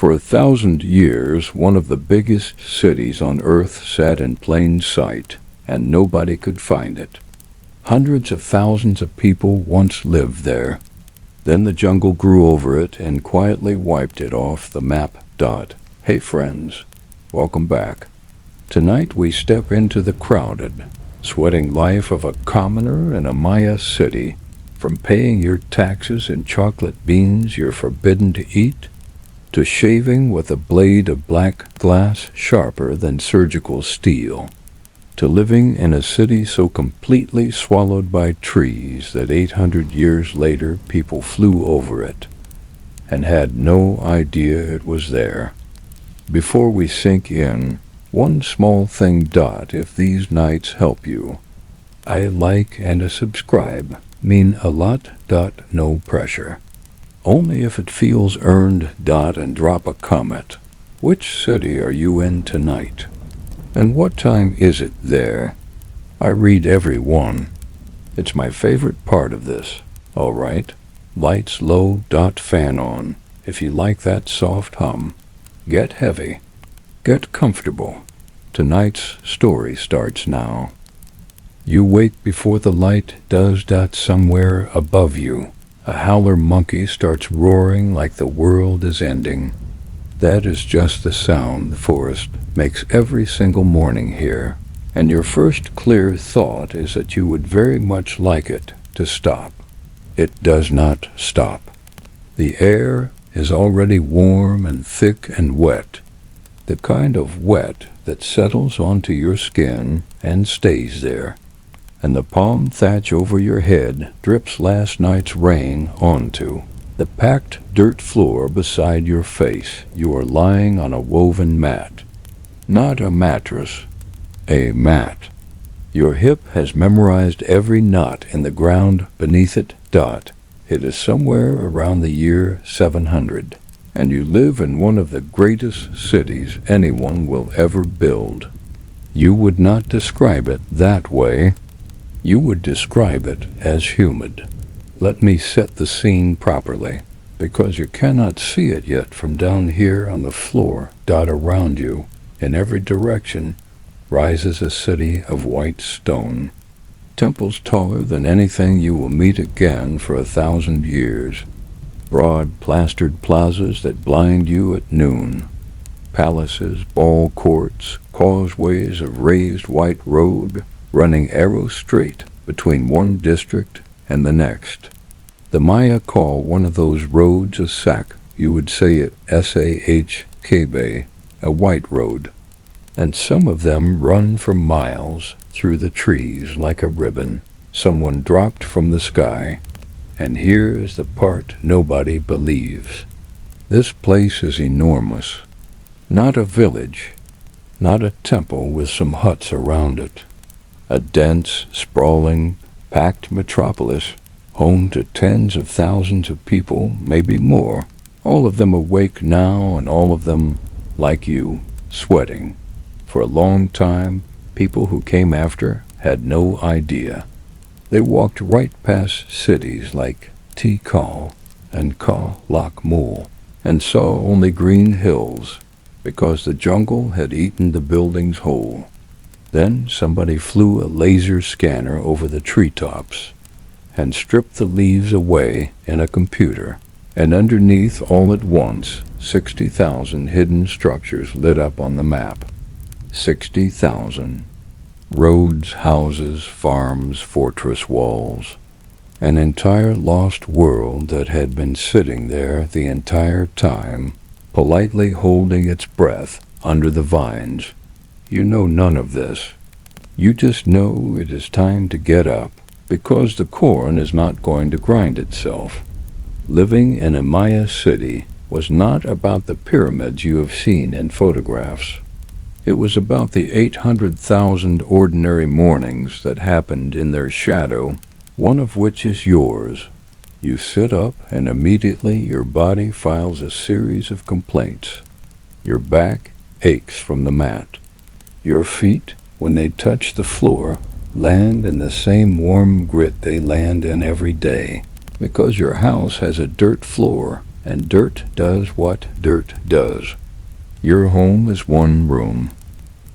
For 1,000 years, one of the biggest cities on Earth sat in plain sight, and nobody could find it. Hundreds of thousands of people once lived there. Then the jungle grew over it and quietly wiped it off the map. Hey friends, welcome back. Tonight we step into the crowded, sweating life of a commoner in a Maya city, from paying your taxes in chocolate beans you're forbidden to eat, to shaving with a blade of black glass sharper than surgical steel, to living in a city so completely swallowed by trees that 800 years later people flew over it and had no idea it was there. Before we sink in, one small thing. If these nights help you, a like and a subscribe mean a lot. No pressure. Only if it feels earned. And drop a comment. Which city are you in tonight? And what time is it there? I read every one. It's my favorite part of this. All right. Lights low. Fan on. If you like that soft hum. Get heavy. Get comfortable. Tonight's story starts now. You wake before the light does. Somewhere above you, a howler monkey starts roaring like the world is ending. That is just the sound the forest makes every single morning here, and your first clear thought is that you would very much like it to stop. It does not stop. The air is already warm and thick and wet, the kind of wet that settles onto your skin and stays there, and the palm thatch over your head drips last night's rain onto the packed dirt floor beside your face. You are lying on a woven mat. Not a mattress, a mat. Your hip has memorized every knot in the ground beneath it. It is somewhere around the year 700, and you live in one of the greatest cities anyone will ever build. You would not describe it that way. You would describe it as humid. Let me set the scene properly, because you cannot see it yet from down here on the floor. Around you, in every direction, rises a city of white stone. Temples taller than anything you will meet again for 1,000 years. Broad plastered plazas that blind you at noon. Palaces, ball courts, causeways of raised white road running arrow straight between one district and the next. The Maya call one of those roads a sack. You would say it S-A-H-K-B, a white road. And some of them run for miles through the trees like a ribbon someone dropped from the sky. And here is the part nobody believes. This place is enormous. Not a village, not a temple with some huts around it. A dense, sprawling, packed metropolis, home to tens of thousands of people, maybe more, all of them awake now and all of them, like you, sweating. For a long time, people who came after had no idea. They walked right past cities like Tikal and Ka-Lak-Mul and saw only green hills because the jungle had eaten the buildings whole. Then somebody flew a laser scanner over the treetops and stripped the leaves away in a computer, and underneath all at once 60,000 hidden structures lit up on the map. 60,000. Roads, houses, farms, fortress walls. An entire lost world that had been sitting there the entire time, politely holding its breath under the vines. You know none of this. You just know it is time to get up, because the corn is not going to grind itself. Living in a Maya city was not about the pyramids you have seen in photographs. It was about the 800,000 ordinary mornings that happened in their shadow, one of which is yours. You sit up and immediately your body files a series of complaints. Your back aches from the mat. Your feet, when they touch the floor, land in the same warm grit they land in every day, because your house has a dirt floor and dirt does what dirt does. Your home is one room,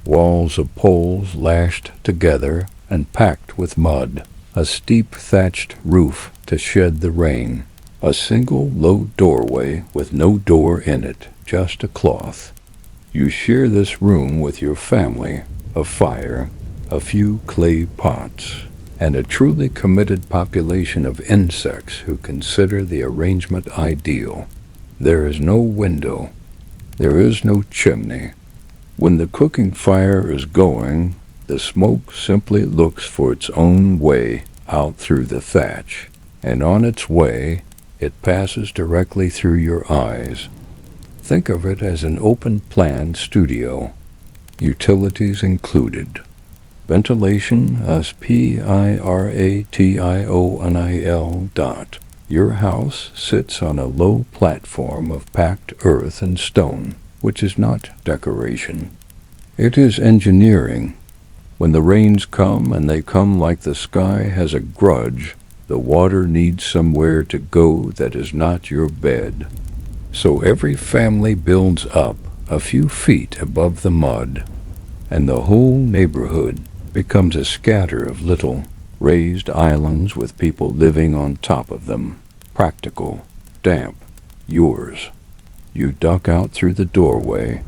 walls of poles lashed together and packed with mud, a steep thatched roof to shed the rain, a single low doorway with no door in it, just a cloth. You share this room with your family, a fire, a few clay pots, and a truly committed population of insects who consider the arrangement ideal. There is no window. There is no chimney. When the cooking fire is going, the smoke simply looks for its own way out through the thatch, and on its way, it passes directly through your eyes. Think of it as an open-plan studio, utilities included. Ventilation as P-I-R-A-T-I-O-N-I-L. Your house sits on a low platform of packed earth and stone, which is not decoration. It is engineering. When the rains come, and they come like the sky has a grudge, the water needs somewhere to go that is not your bed. So every family builds up a few feet above the mud, and the whole neighborhood becomes a scatter of little raised islands with people living on top of them. Practical, damp, yours. You duck out through the doorway,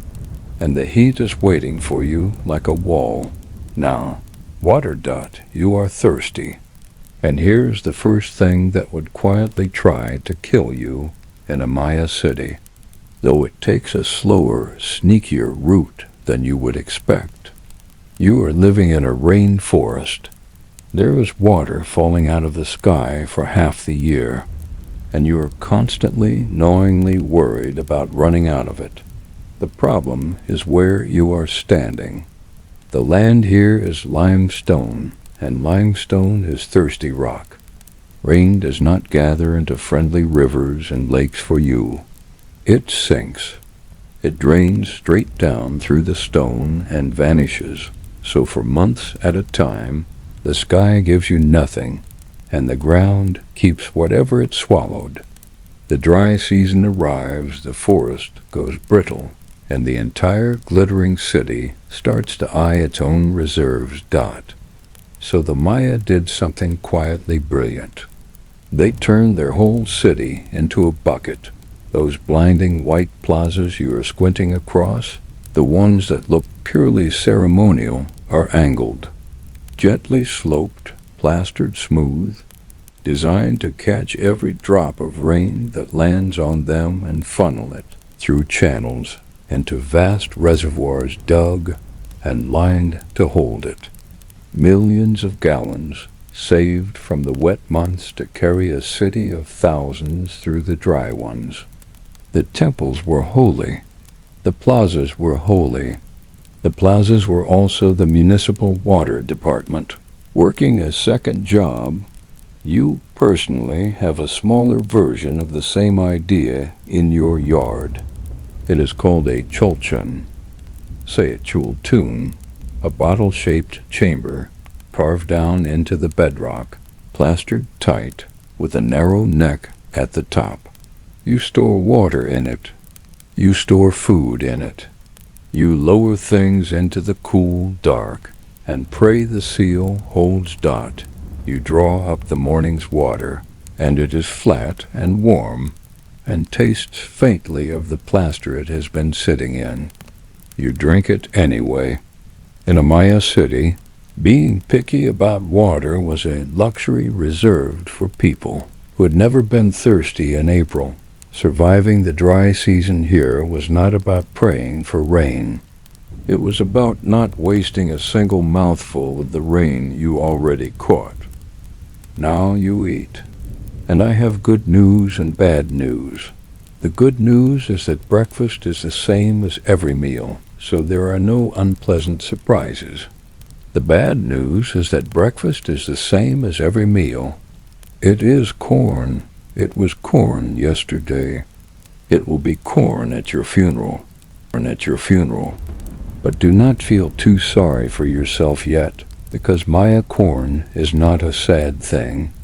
and the heat is waiting for you like a wall. Now, water. You are thirsty. And here's the first thing that would quietly try to kill you in a Maya city, though it takes a slower, sneakier route than you would expect. You are living in a rainforest. There is water falling out of the sky for half the year, and you are constantly, gnawingly worried about running out of it. The problem is where you are standing. The land here is limestone, and limestone is thirsty rock. Rain does not gather into friendly rivers and lakes for you. It sinks. It drains straight down through the stone and vanishes. So for months at a time, the sky gives you nothing, and the ground keeps whatever it swallowed. The dry season arrives, the forest goes brittle, and the entire glittering city starts to eye its own reserves. So the Maya did something quietly brilliant. They turned their whole city into a bucket. Those blinding white plazas you are squinting across, the ones that look purely ceremonial, are angled, gently sloped, plastered smooth, designed to catch every drop of rain that lands on them and funnel it through channels into vast reservoirs dug and lined to hold it. Millions of gallons saved from the wet months to carry a city of thousands through the dry ones. The temples were holy. The plazas were holy. The plazas were also the municipal water department. Working a second job, you personally have a smaller version of the same idea in your yard. It is called a cholchun, say a chultun, a bottle-shaped chamber carved down into the bedrock, plastered tight with a narrow neck at the top. You store water in it. You store food in it. You lower things into the cool dark and pray the seal holds. You draw up the morning's water, and it is flat and warm and tastes faintly of the plaster it has been sitting in. You drink it anyway. In a Maya city, being picky about water was a luxury reserved for people who had never been thirsty in April. Surviving the dry season here was not about praying for rain. It was about not wasting a single mouthful of the rain you already caught. Now you eat. And I have good news and bad news. The good news is that breakfast is the same as every meal, so there are no unpleasant surprises. The bad news is that breakfast is the same as every meal. It is corn. It was corn yesterday. It will be corn at your funeral. But do not feel too sorry for yourself yet, because Maya corn is not a sad thing.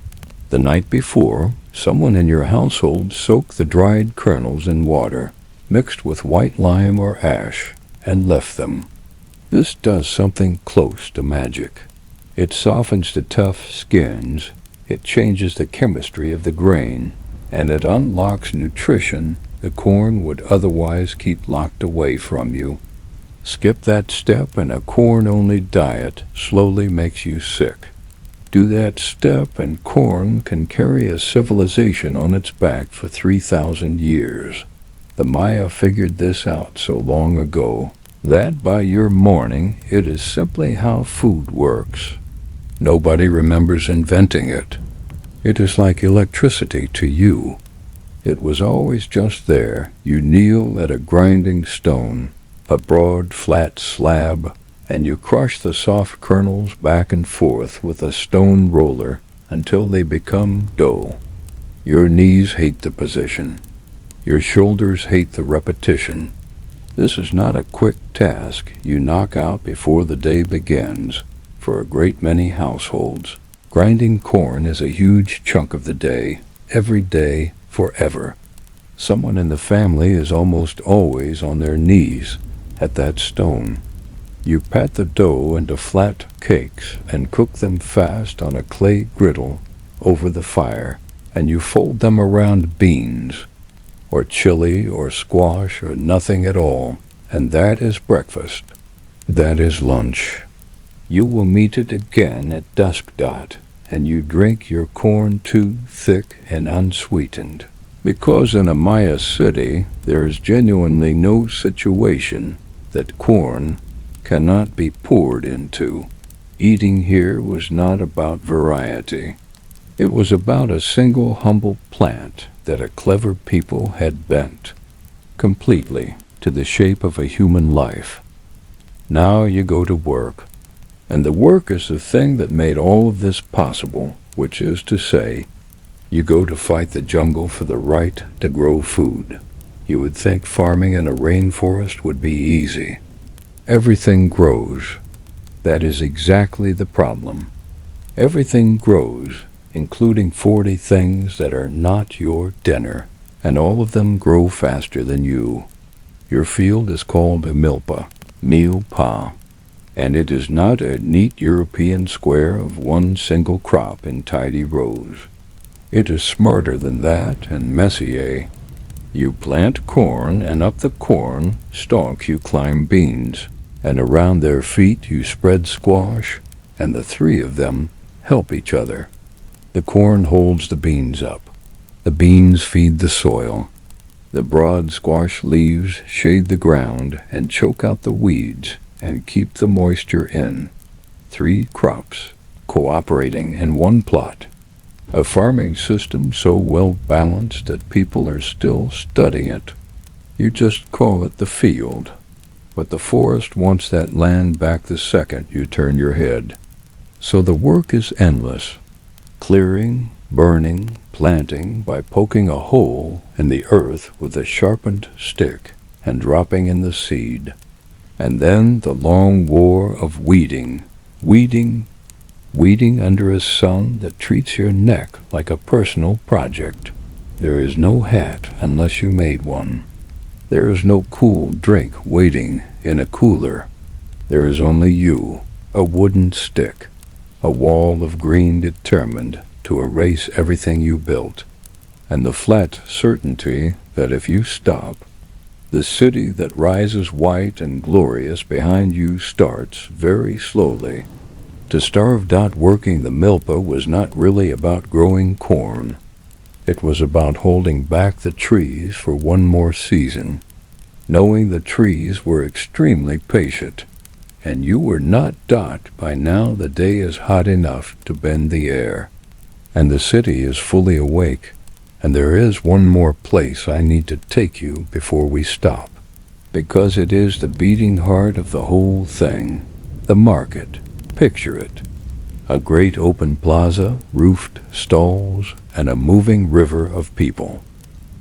The night before, Someone in your household soaked the dried kernels in water, mixed with white lime or ash, and left them. This does something close to magic. It softens the tough skins, it changes the chemistry of the grain, and it unlocks nutrition the corn would otherwise keep locked away from you. Skip that step and a corn-only diet slowly makes you sick. Do that step and corn can carry a civilization on its back for 3,000 years. The Maya figured this out so long ago that by your morning it is simply how food works. Nobody remembers inventing it. It is like electricity to you. It was always just there. You kneel at a grinding stone, a broad, flat slab, and you crush the soft kernels back and forth with a stone roller until they become dough. Your knees hate the position. Your shoulders hate the repetition. This is not a quick task you knock out before the day begins. For a great many households, grinding corn is a huge chunk of the day, every day, forever. Someone in the family is almost always on their knees at that stone. You pat the dough into flat cakes and cook them fast on a clay griddle over the fire, and you fold them around beans, or chili, or squash, or nothing at all, and that is breakfast. That is lunch. You will meet it again at dusk dot, and you drink your corn too thick and unsweetened. Because in a Maya city, there is genuinely no situation that corn cannot be poured into. Eating here was not about variety. It was about a single humble plant that a clever people had bent completely to the shape of a human life. Now you go to work, and the work is the thing that made all of this possible, which is to say, you go to fight the jungle for the right to grow food. You would think farming in a rainforest would be easy. Everything grows. That is exactly the problem. Everything grows, including 40 things that are not your dinner, and all of them grow faster than you. Your field is called a milpa, and it is not a neat European square of one single crop in tidy rows. It is smarter than that and messier. You plant corn, and up the corn stalk you climb beans, and around their feet you spread squash, and the three of them help each other. The corn holds the beans up. The beans feed the soil. The broad squash leaves shade the ground and choke out the weeds and keep the moisture in. 3 crops cooperating in one plot. A farming system so well balanced that people are still studying it. You just call it the field. But the forest wants that land back the second you turn your head. So the work is endless. Clearing, burning, planting by poking a hole in the earth with a sharpened stick and dropping in the seed. And then the long war of weeding under a sun that treats your neck like a personal project. There is no hat unless you made one. There is no cool drink waiting in a cooler. There is only you, a wooden stick, a wall of green determined to erase everything you built, and the flat certainty that if you stop, the city that rises white and glorious behind you starts very slowly. To starve Dot working the milpa was not really about growing corn. It was about holding back the trees for one more season, knowing the trees were extremely patient, and you were not Dot by now. The day is hot enough to bend the air, and the city is fully awake, and there is one more place I need to take you before we stop, because it is the beating heart of the whole thing, the market. Picture it. A great open plaza, roofed stalls, and a moving river of people.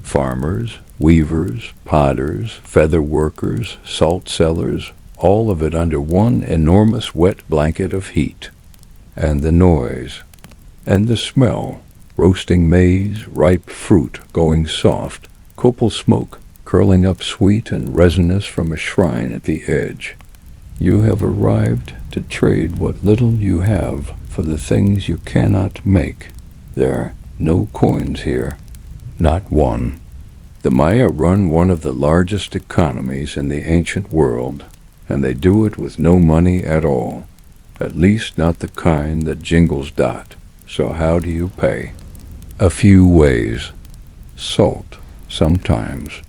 Farmers, weavers, potters, feather workers, salt sellers, all of it under one enormous wet blanket of heat. And the noise, and the smell, roasting maize, ripe fruit going soft, copal smoke curling up sweet and resinous from a shrine at the edge. You have arrived to trade what little you have for the things you cannot make. There are no coins here, not one. The Maya run one of the largest economies in the ancient world, and they do it with no money at all, at least not the kind that jingles dot. So how do you pay? A few ways. Salt, sometimes.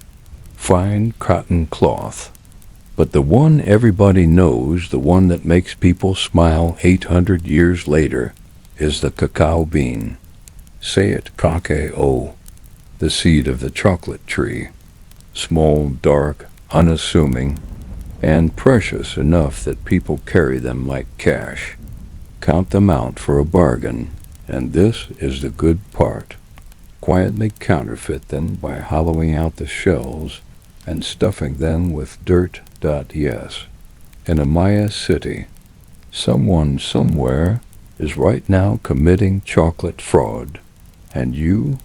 Fine cotton cloth. But the one everybody knows, the one that makes people smile 800 years later, is the cacao bean. Say it, cacao, the seed of the chocolate tree. Small, dark, unassuming, and precious enough that people carry them like cash. Count them out for a bargain, and this is the good part. Quietly counterfeit them by hollowing out the shells and stuffing them with dirt. Yes, in a Maya city, someone somewhere is right now committing chocolate fraud, and you,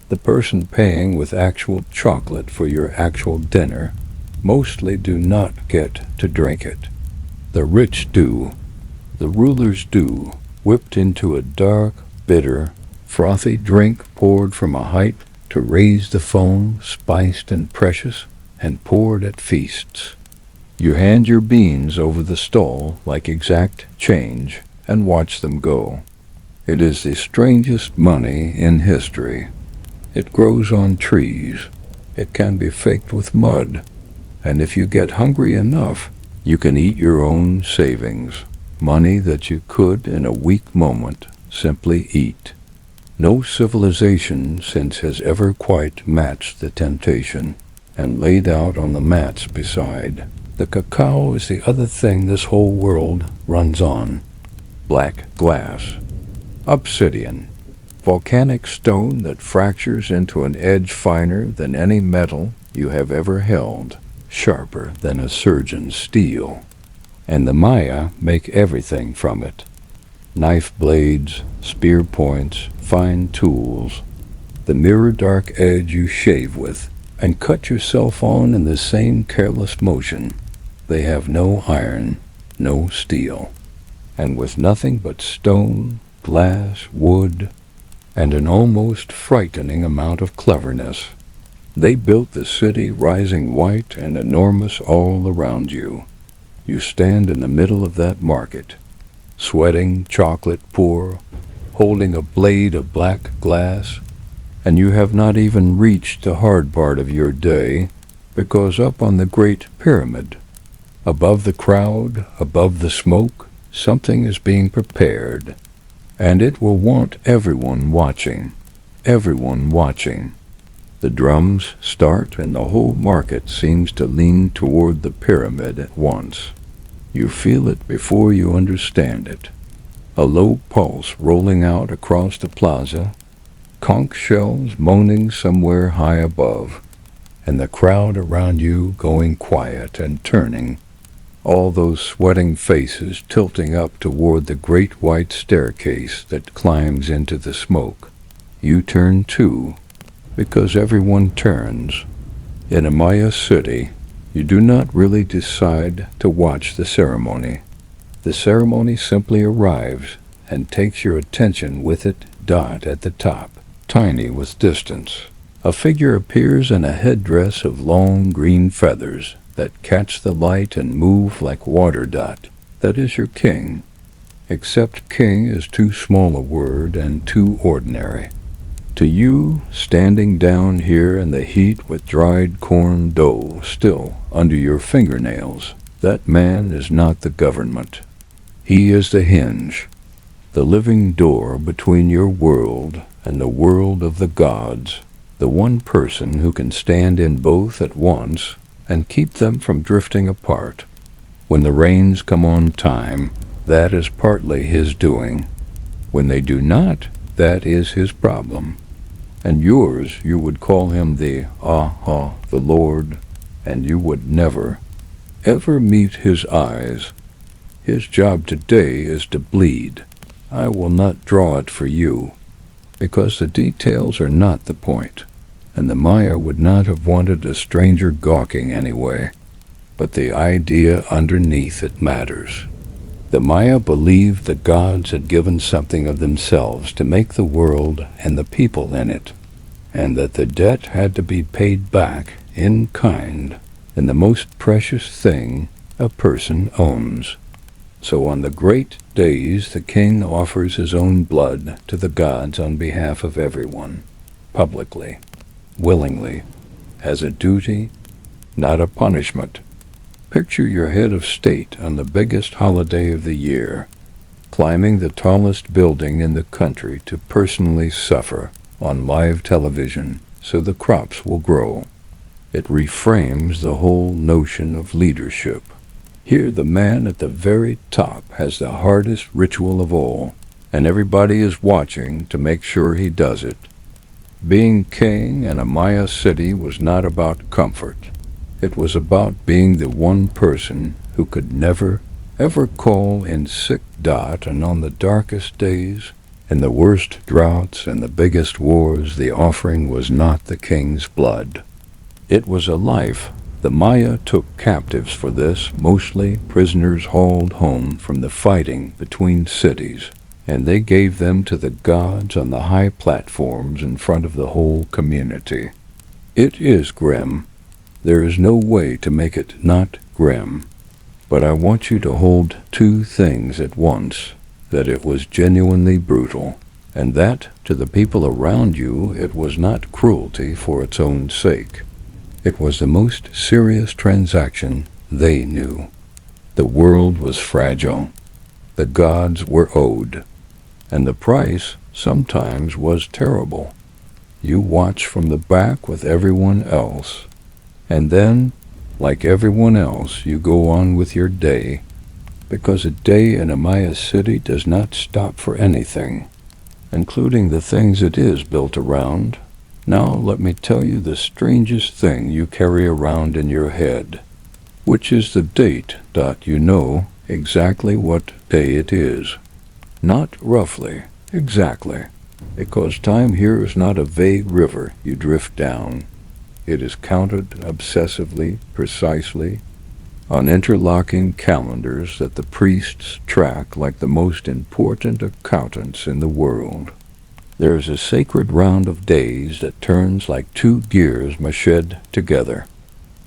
the person paying with actual chocolate for your actual dinner, mostly do not get to drink it. The rich do, the rulers do, whipped into a dark, bitter, frothy drink poured from a height to raise the foam, spiced and precious, and poured at feasts. You hand your beans over the stall like exact change and watch them go. It is the strangest money in history. It grows on trees. It can be faked with mud. And if you get hungry enough, you can eat your own savings, money that you could in a weak moment simply eat. No civilization since has ever quite matched the temptation, and laid out on the mats beside. The cacao is the other thing this whole world runs on. Black glass, obsidian, volcanic stone that fractures into an edge finer than any metal you have ever held, sharper than a surgeon's steel. And the Maya make everything from it. Knife blades, spear points, fine tools, the mirror-dark edge you shave with, and cut yourself on in the same careless motion. They have no iron, no steel, and with nothing but stone, glass, wood, and an almost frightening amount of cleverness. They built the city rising white and enormous all around you. You stand in the middle of that market, sweating chocolate poor, holding a blade of black glass, and you have not even reached the hard part of your day, because up on the Great Pyramid, above the crowd, above the smoke, something is being prepared, and it will want everyone watching, everyone watching. The drums start and the whole market seems to lean toward the pyramid at once. You feel it before you understand it. A low pulse rolling out across the plaza, conch shells moaning somewhere high above, and the crowd around you going quiet and turning, all those sweating faces tilting up toward the great white staircase that climbs into the smoke. You turn too, because everyone turns. In a Maya city, you do not really decide to watch the ceremony. The ceremony simply arrives and takes your attention with it. At the top, tiny with distance, a figure appears in a headdress of long green feathers that catch the light and move like water. That is your king, except king is too small a word and too ordinary. To you, standing down here in the heat with dried corn dough still under your fingernails, that man is not the government. He is the hinge, the living door between your world and the world of the gods, the one person who can stand in both at once and keep them from drifting apart. When the rains come on time, that is partly his doing. When they do not, that is his problem. And yours, you would call him the Lord, and you would never, ever meet his eyes. His job today is to bleed. I will not draw it for you. because the details are not the point, and the Maya would not have wanted a stranger gawking anyway, but the idea underneath it matters. The Maya believed the gods had given something of themselves to make the world and the people in it, and that the debt had to be paid back in kind, in the most precious thing a person owns. So on the great days the king offers his own blood to the gods on behalf of everyone, publicly, willingly, as a duty, not a punishment. Picture your head of state on the biggest holiday of the year, climbing the tallest building in the country to personally suffer on live television so the crops will grow. It reframes the whole notion of leadership. Here the man at the very top has the hardest ritual of all, and everybody is watching to make sure he does it. Being king in a Maya city was not about comfort. It was about being the one person who could never, ever call in sick dot, and on the darkest days, in the worst droughts and the biggest wars, the offering was not the king's blood. It was a life. The Maya took captives for this, mostly prisoners hauled home from the fighting between cities, and they gave them to the gods on the high platforms in front of the whole community. It is grim. There is no way to make it not grim. But I want you to hold two things at once: that it was genuinely brutal, and that, to the people around you, it was not cruelty for its own sake. It was the most serious transaction they knew. The world was fragile. The gods were owed. And the price sometimes was terrible. You watch from the back with everyone else, and then, like everyone else, you go on with your day, because a day in a Maya city does not stop for anything, including the things it is built around. Now let me tell you the strangest thing you carry around in your head, which is the date. You know exactly what day it is. Not roughly, exactly, because time here is not a vague river you drift down. It is counted obsessively, precisely, on interlocking calendars that the priests track like the most important accountants in the world. There is a sacred round of days that turns like two gears mached together.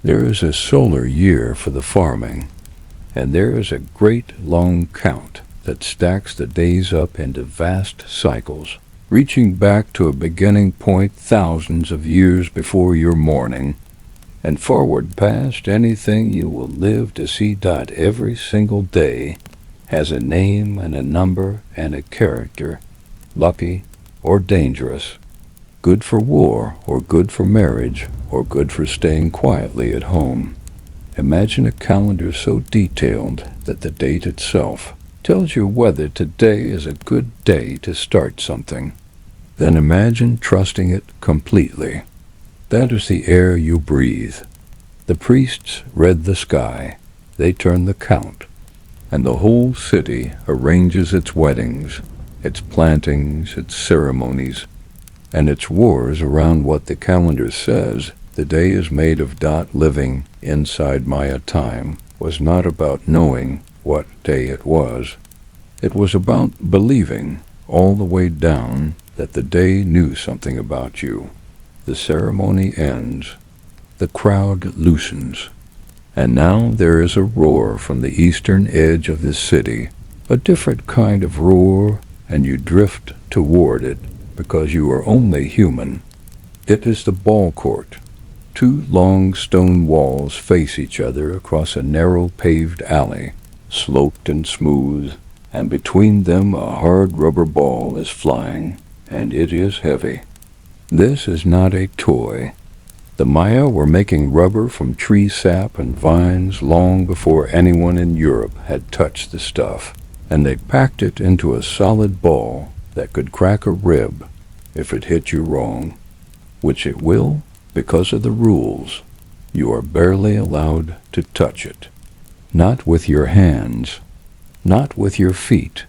There is a solar year for the farming, and there is a great long count that stacks the days up into vast cycles, reaching back to a beginning point thousands of years before your morning, and forward past anything you will live to see. Every single day has a name and a number and a character, lucky or dangerous, good for war or good for marriage or good for staying quietly at home. Imagine a calendar so detailed that the date itself tells you whether today is a good day to start something. Then imagine trusting it completely. That is the air you breathe. The priests read the sky. They turn the count. And the whole city arranges its weddings, its plantings, its ceremonies, and its wars around what the calendar says. The day is made of. Living inside Maya time was not about knowing what day it was. It was about believing all the way down that the day knew something about you. The ceremony ends. The crowd loosens. And now there is a roar from the eastern edge of the city, a different kind of roar, and you drift toward it because you are only human. It is the ball court. Two long stone walls face each other across a narrow paved alley, sloped and smooth, and between them a hard rubber ball is flying, and it is heavy. This is not a toy. The Maya were making rubber from tree sap and vines long before anyone in Europe had touched the stuff, and they packed it into a solid ball that could crack a rib if it hit you wrong, which it will because of the rules. You are barely allowed to touch it. Not with your hands, not with your feet.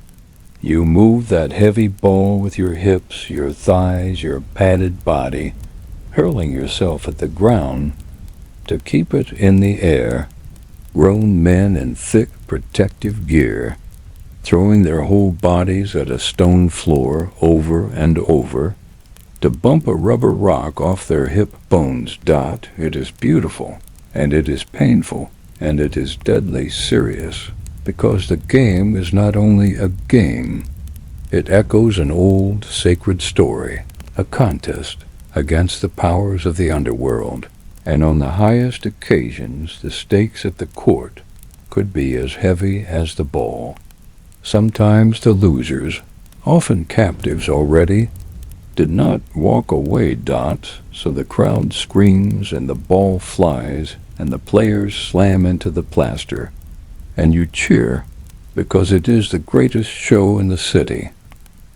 You move that heavy ball with your hips, your thighs, your padded body, hurling yourself at the ground to keep it in the air. Grown men in thick protective gear, throwing their whole bodies at a stone floor over and over to bump a rubber rock off their hip bones. It is beautiful, and it is painful, and it is deadly serious, because the game is not only a game, it echoes an old sacred story, a contest against the powers of the underworld, and on the highest occasions the stakes at the court could be as heavy as the ball. Sometimes the losers, often captives already, did not walk away. So the crowd screams and the ball flies and the players slam into the plaster, and you cheer because it is the greatest show in the city,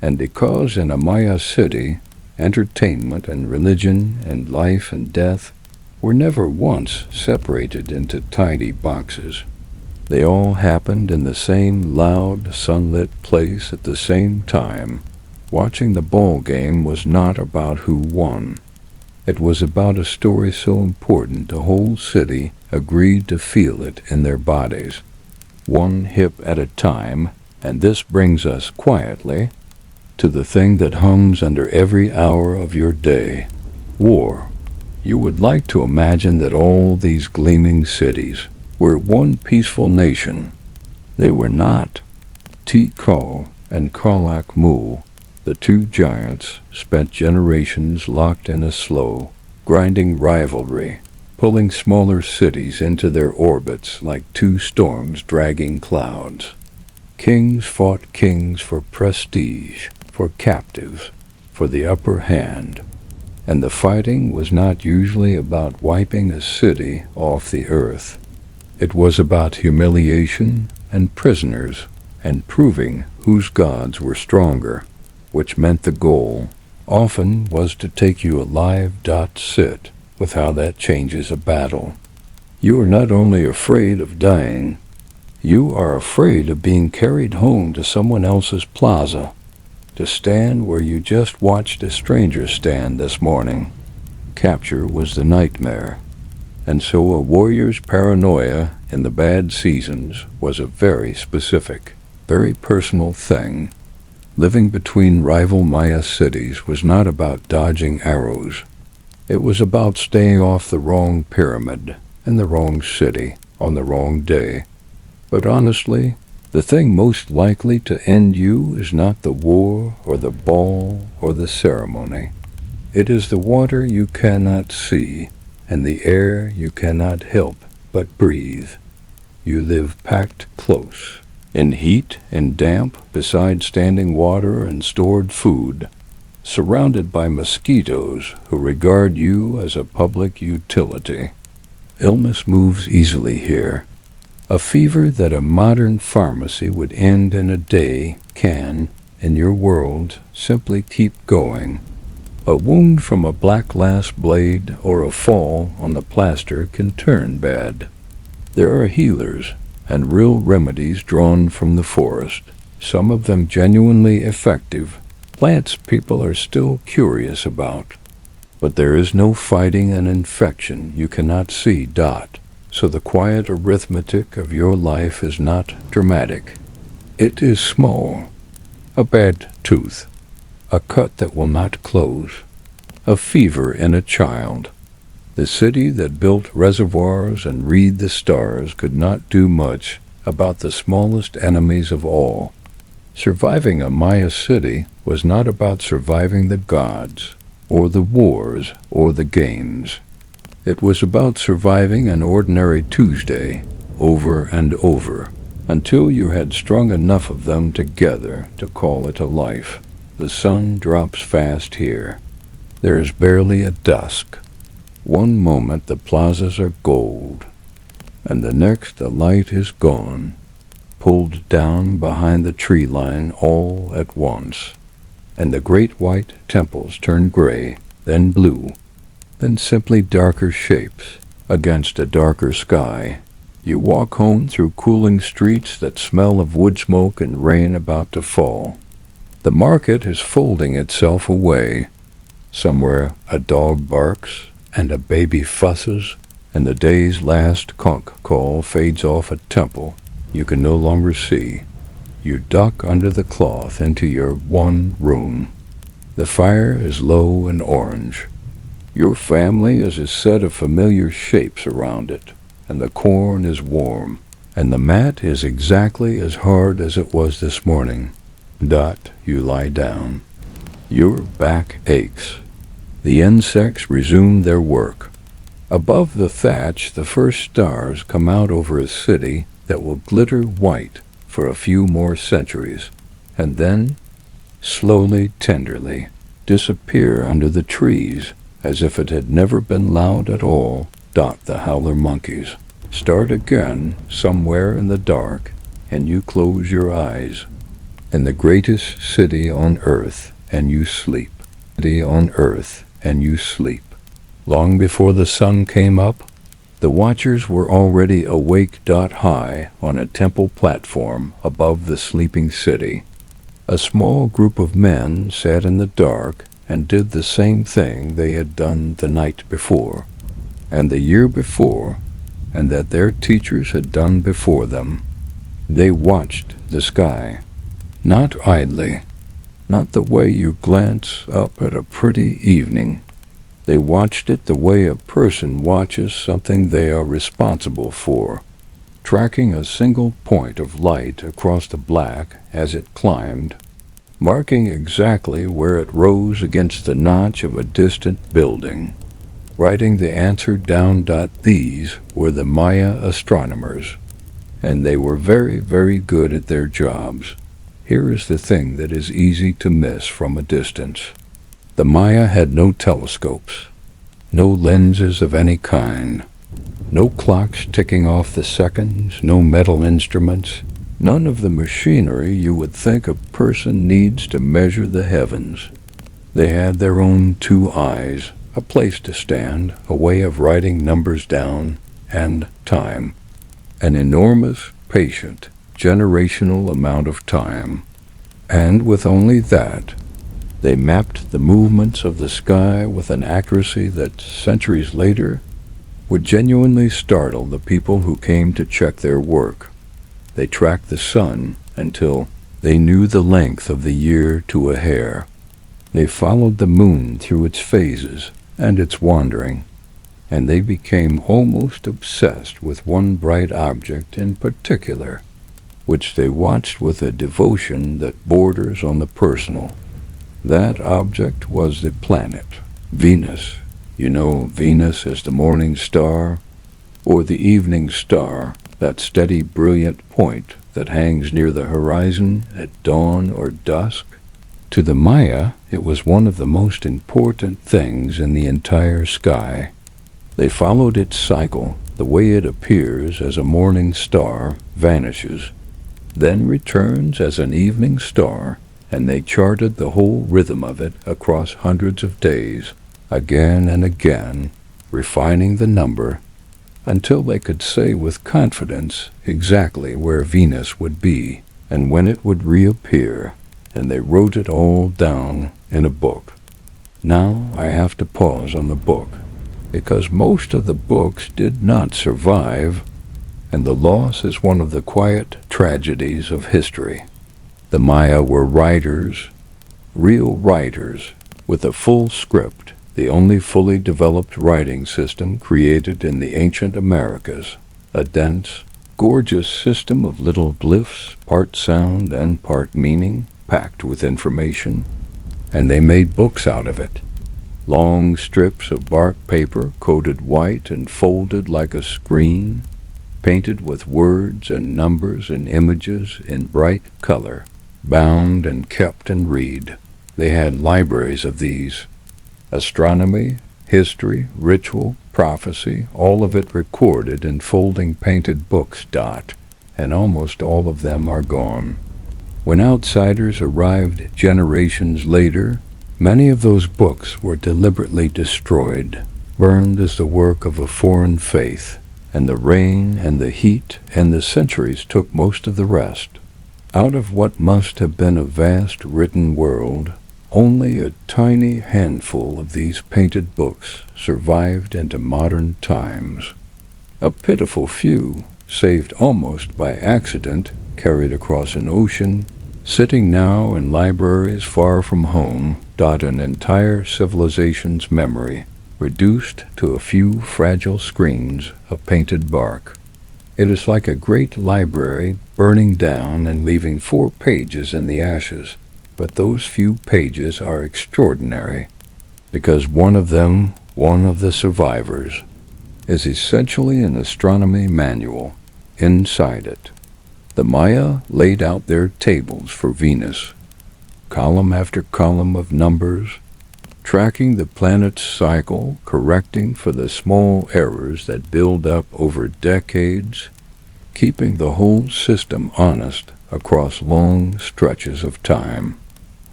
and because in a Maya city, entertainment and religion and life and death were never once separated into tidy boxes. They all happened in the same loud, sunlit place at the same time. Watching the ball game was not about who won. It was about a story so important the whole city agreed to feel it in their bodies, one hip at a time. And this brings us quietly to the thing that hums under every hour of your day: war. You would like to imagine that all these gleaming cities were one peaceful nation. They were not. Tikal and Karlak Mu, the two giants, spent generations locked in a slow, grinding rivalry, pulling smaller cities into their orbits like two storms dragging clouds. Kings fought kings for prestige, for captives, for the upper hand, and the fighting was not usually about wiping a city off the earth. It was about humiliation and prisoners and proving whose gods were stronger, which meant the goal often was to take you alive. Sit with how that changes a battle. You are not only afraid of dying, you are afraid of being carried home to someone else's plaza, to stand where you just watched a stranger stand this morning. Capture was the nightmare, and so a warrior's paranoia in the bad seasons was a very specific, very personal thing. Living between rival Maya cities was not about dodging arrows. It was about staying off the wrong pyramid in the wrong city on the wrong day. But honestly, the thing most likely to end you is not the war or the ball or the ceremony. It is the water you cannot see and the air you cannot help but breathe. You live packed close, in heat and damp, beside standing water and stored food, surrounded by mosquitoes who regard you as a public utility. Illness moves easily here. A fever that a modern pharmacy would end in a day can, in your world, simply keep going. A wound from a black lace blade or a fall on the plaster can turn bad. There are healers and real remedies drawn from the forest, some of them genuinely effective, plants people are still curious about. But there is no fighting an infection you cannot see. So the quiet arithmetic of your life is not dramatic. It is small. A bad tooth, a cut that will not close, a fever in a child. The city that built reservoirs and read the stars could not do much about the smallest enemies of all. Surviving a Maya city was not about surviving the gods, or the wars, or the games. It was about surviving an ordinary Tuesday over and over, until you had strung enough of them together to call it a life. The sun drops fast here. There is barely a dusk. One moment the plazas are gold, and the next the light is gone, pulled down behind the tree line all at once, and the great white temples turn gray, then blue, then simply darker shapes against a darker sky. You walk home through cooling streets that smell of wood smoke and rain about to fall. The market is folding itself away. Somewhere a dog barks and a baby fusses, and the day's last conch call fades off a temple you can no longer see. You duck under the cloth into your one room. The fire is low and orange. Your family is a set of familiar shapes around it, and the corn is warm, and the mat is exactly as hard as it was this morning. You lie down. Your back aches. The insects resume their work. Above the thatch, the first stars come out over a city that will glitter white for a few more centuries, and then, slowly, tenderly, disappear under the trees as if it had never been loud at all. The howler monkeys start again somewhere in the dark, and you close your eyes. In the greatest city on earth, and you sleep. City on earth, and you sleep. Long before the sun came up, the watchers were already awake. High on a temple platform above the sleeping city. A small group of men sat in the dark and did the same thing they had done the night before, and the year before, and that their teachers had done before them. They watched the sky, not idly, not the way you glance up at a pretty evening. They watched it the way a person watches something they are responsible for, tracking a single point of light across the black as it climbed, marking exactly where it rose against the notch of a distant building, writing the answer down. These were the Maya astronomers, and they were very, very good at their jobs. Here is the thing that is easy to miss from a distance. The Maya had no telescopes, no lenses of any kind, no clocks ticking off the seconds, no metal instruments, none of the machinery you would think a person needs to measure the heavens. They had their own two eyes, a place to stand, a way of writing numbers down, and time. An enormous, patient, generational amount of time. And with only that, they mapped the movements of the sky with an accuracy that, centuries later, would genuinely startle the people who came to check their work. They tracked the sun until they knew the length of the year to a hair. They followed the moon through its phases and its wandering, and they became almost obsessed with one bright object in particular, which they watched with a devotion that borders on the personal. That object was the planet, Venus. You know Venus as the morning star, or the evening star, that steady, brilliant point that hangs near the horizon at dawn or dusk. To the Maya, it was one of the most important things in the entire sky. They followed its cycle, the way it appears as a morning star, vanishes, then returns as an evening star, and they charted the whole rhythm of it across hundreds of days, again and again, refining the number, until they could say with confidence exactly where Venus would be and when it would reappear, and they wrote it all down in a book. Now I have to pause on the book, because most of the books did not survive, and the loss is one of the quiet tragedies of history. The Maya were writers, real writers, with a full script, the only fully developed writing system created in the ancient Americas, a dense, gorgeous system of little glyphs, part sound and part meaning, packed with information, and they made books out of it. Long strips of bark paper coated white and folded like a screen, painted with words and numbers and images in bright color, bound and kept and read. They had libraries of these. Astronomy, history, ritual, prophecy, all of it recorded in folding painted books. And almost all of them are gone. When outsiders arrived generations later, many of those books were deliberately destroyed, burned as the work of a foreign faith, and the rain and the heat and the centuries took most of the rest. Out of what must have been a vast written world, only a tiny handful of these painted books survived into modern times. A pitiful few, saved almost by accident, carried across an ocean, sitting now in libraries far from home, dot an entire civilization's memory, reduced to a few fragile screens of painted bark. It is like a great library burning down and leaving 4 pages in the ashes, but those few pages are extraordinary, because one of them, one of the survivors, is essentially an astronomy manual inside it. The Maya laid out their tables for Venus, column after column of numbers, tracking the planet's cycle, correcting for the small errors that build up over decades, keeping the whole system honest across long stretches of time.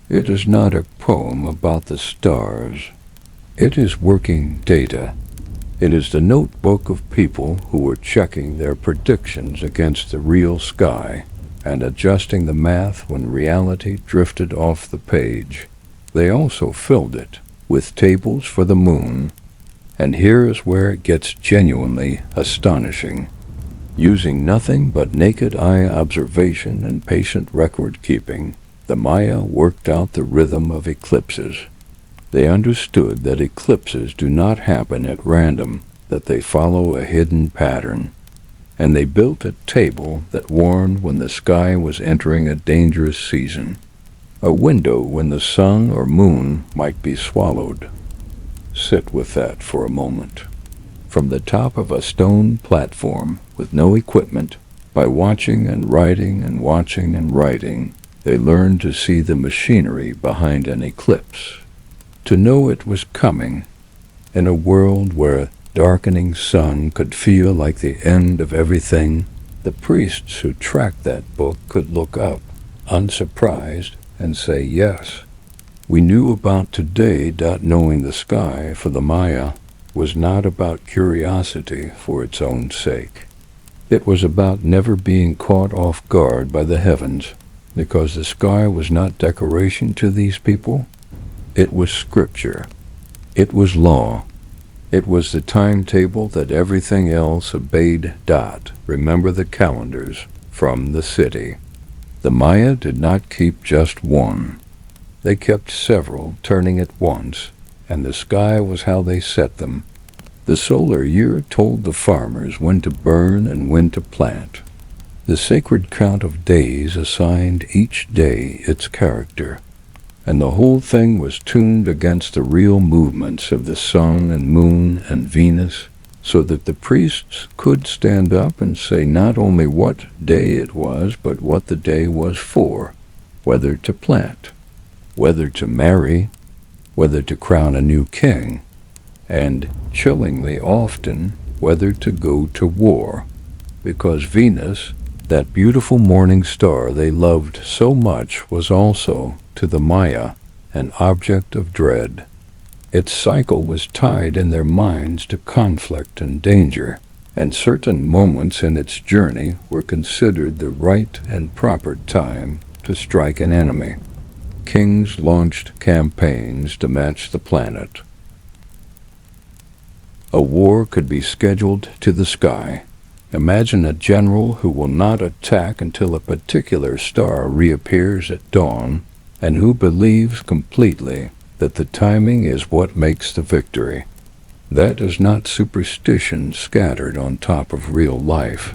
It is not a poem about the stars. It is working data. It is the notebook of people who were checking their predictions against the real sky and adjusting the math when reality drifted off the page. They also filled it with tables for the moon, and here is where it gets genuinely astonishing. Using nothing but naked eye observation and patient record-keeping, the Maya worked out the rhythm of eclipses. They understood that eclipses do not happen at random, that they follow a hidden pattern, and they built a table that warned when the sky was entering a dangerous season, a window when the sun or moon might be swallowed. Sit with that for a moment. From the top of a stone platform with no equipment, by watching and writing and watching and writing, they learned to see the machinery behind an eclipse, to know it was coming. In a world where a darkening sun could feel like the end of everything, the priests who tracked that book could look up, unsurprised, and say yes. We knew about today. Knowing the sky for the Maya was not about curiosity for its own sake. It was about never being caught off guard by the heavens, because the sky was not decoration to these people. It was scripture. It was law. It was the timetable that everything else obeyed. Remember the calendars from the city. The Maya did not keep just one. They kept several turning at once, and the sky was how they set them. The solar year told the farmers when to burn and when to plant. The sacred count of days assigned each day its character, and the whole thing was tuned against the real movements of the sun and moon and Venus, so that the priests could stand up and say not only what day it was, but what the day was for, whether to plant, whether to marry, whether to crown a new king, and, chillingly often, whether to go to war, because Venus, that beautiful morning star they loved so much, was also, to the Maya, an object of dread. Its cycle was tied in their minds to conflict and danger, and certain moments in its journey were considered the right and proper time to strike an enemy. Kings launched campaigns to match the planet. A war could be scheduled to the sky. Imagine a general who will not attack until a particular star reappears at dawn, and who believes completely that the timing is what makes the victory. That is not superstition scattered on top of real life.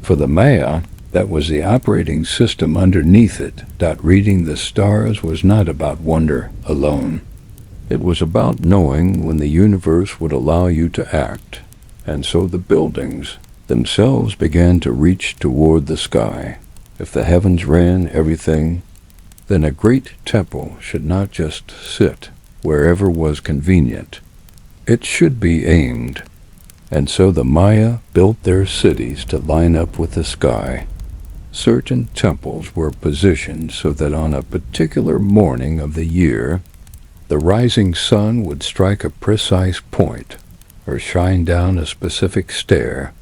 For the Maya, that was the operating system underneath it. Reading the stars was not about wonder alone. It was about knowing when the universe would allow you to act, and so the buildings themselves began to reach toward the sky. If the heavens ran everything, then a great temple should not just sit wherever was convenient. It should be aimed, and so the Maya built their cities to line up with the sky. Certain temples were positioned so that on a particular morning of the year, the rising sun would strike a precise point, or shine down a specific stair,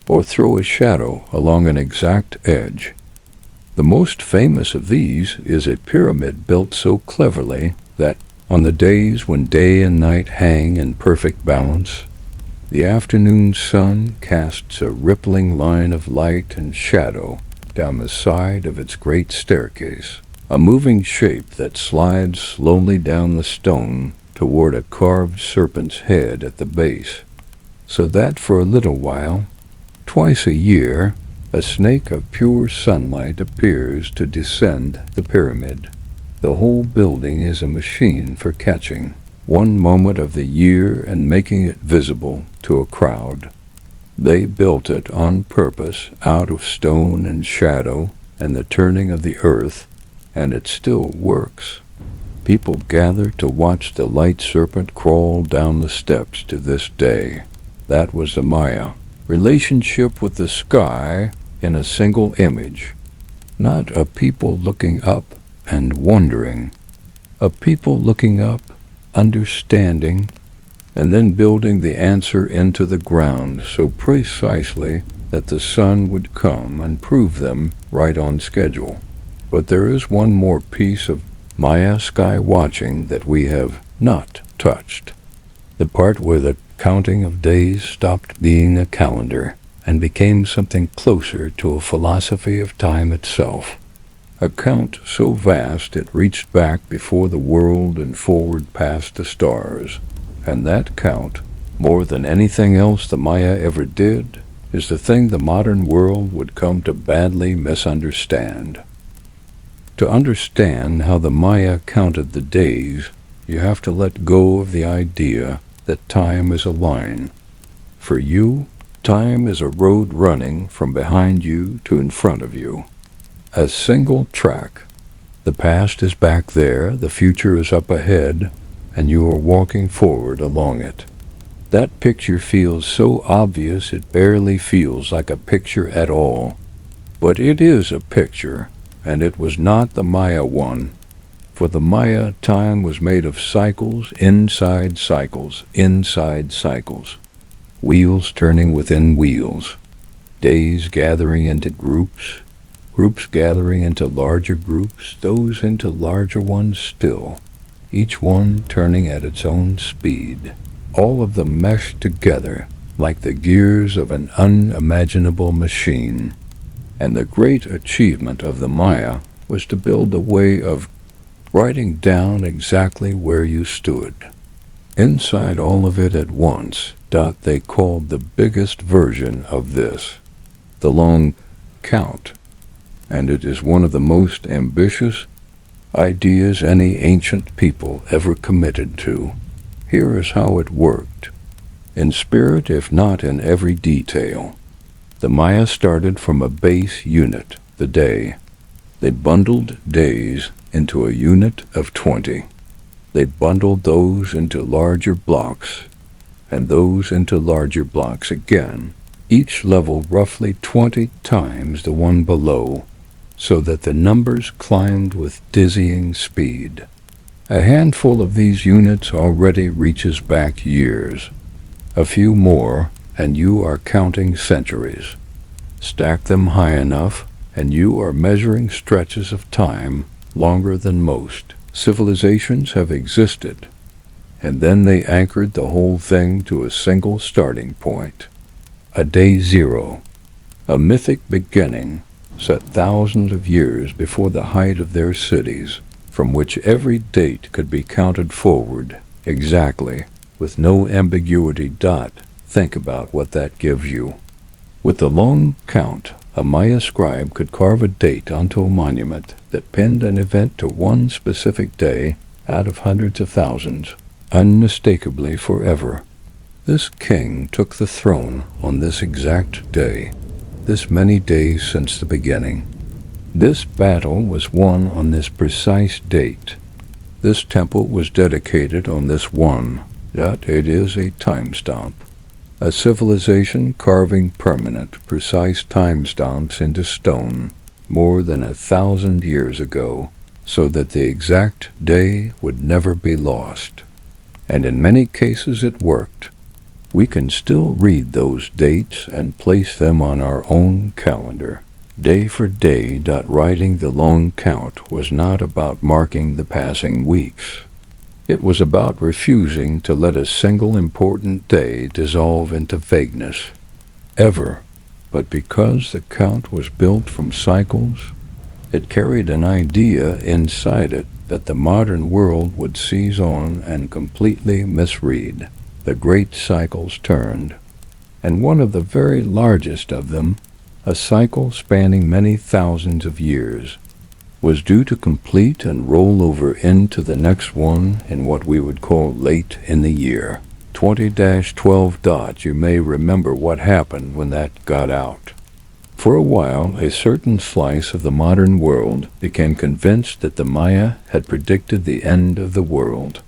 or throw a shadow along an exact edge. The most famous of these is a pyramid built so cleverly that, on the days when day and night hang in perfect balance, the afternoon sun casts a rippling line of light and shadow down the side of its great staircase, a moving shape that slides slowly down the stone toward a carved serpent's head at the base, so that for a little while, twice a year, a snake of pure sunlight appears to descend the pyramid. The whole building is a machine for catching one moment of the year and making it visible to a crowd. They built it on purpose out of stone and shadow and the turning of the earth, and it still works. People gather to watch the light serpent crawl down the steps to this day. That was the Maya relationship with the sky in a single image, not a people looking up and wondering, a people looking up, understanding, and then building the answer into the ground so precisely that the sun would come and prove them right on schedule. But there is one more piece of Maya sky watching that we have not touched, the part where the counting of days stopped being a calendar and became something closer to a philosophy of time itself, a count so vast it reached back before the world and forward past the stars. And that count, more than anything else the Maya ever did, is the thing the modern world would come to badly misunderstand. To understand how the Maya counted the days, you have to let go of the idea that time is a line. For you, time is a road running from behind you to in front of you. A single track. The past is back there, the future is up ahead, and you are walking forward along it. That picture feels so obvious it barely feels like a picture at all. But it is a picture, and it was not the Maya one. For the Maya, time was made of cycles, inside cycles, inside cycles. Wheels turning within wheels. Days gathering into groups, groups gathering into larger groups, those into larger ones still, each one turning at its own speed, all of them meshed together like the gears of an unimaginable machine. And the great achievement of the Maya was to build a way of writing down exactly where you stood. Inside all of it at once, they called the biggest version of this, the long count, and it is one of the most ambitious ideas any ancient people ever committed to. Here is how it worked. In spirit, if not in every detail, the Maya started from a base unit, the day. They bundled days into a unit of 20. They bundled those into larger blocks, and those into larger blocks again, each level roughly 20 times the one below, so that the numbers climbed with dizzying speed. A handful of these units already reaches back years. A few more, and you are counting centuries. Stack them high enough, and you are measuring stretches of time longer than most civilizations have existed. And then they anchored the whole thing to a single starting point, a day zero, a mythic beginning set thousands of years before the height of their cities, from which every date could be counted forward exactly, with no ambiguity. Think about what that gives you. With the long count, a Maya scribe could carve a date onto a monument that pinned an event to one specific day out of hundreds of thousands, unmistakably forever. This king took the throne on this exact day, this many days since the beginning. This battle was won on this precise date. This temple was dedicated on this one. Yet it is a time stamp. A civilization carving permanent, precise time stamps into stone more than 1,000 years ago, so that the exact day would never be lost. And in many cases it worked. We can still read those dates and place them on our own calendar, day for day. Writing the long count was not about marking the passing weeks. It was about refusing to let a single important day dissolve into vagueness. Ever. But because the count was built from cycles, it carried an idea inside it that the modern world would seize on and completely misread. The great cycles turned, and one of the very largest of them, a cycle spanning many thousands of years, was due to complete and roll over into the next one in what we would call late in the year. 20-12. You may remember what happened when that got out. For a while, a certain slice of the modern world became convinced that the Maya had predicted the end of the world,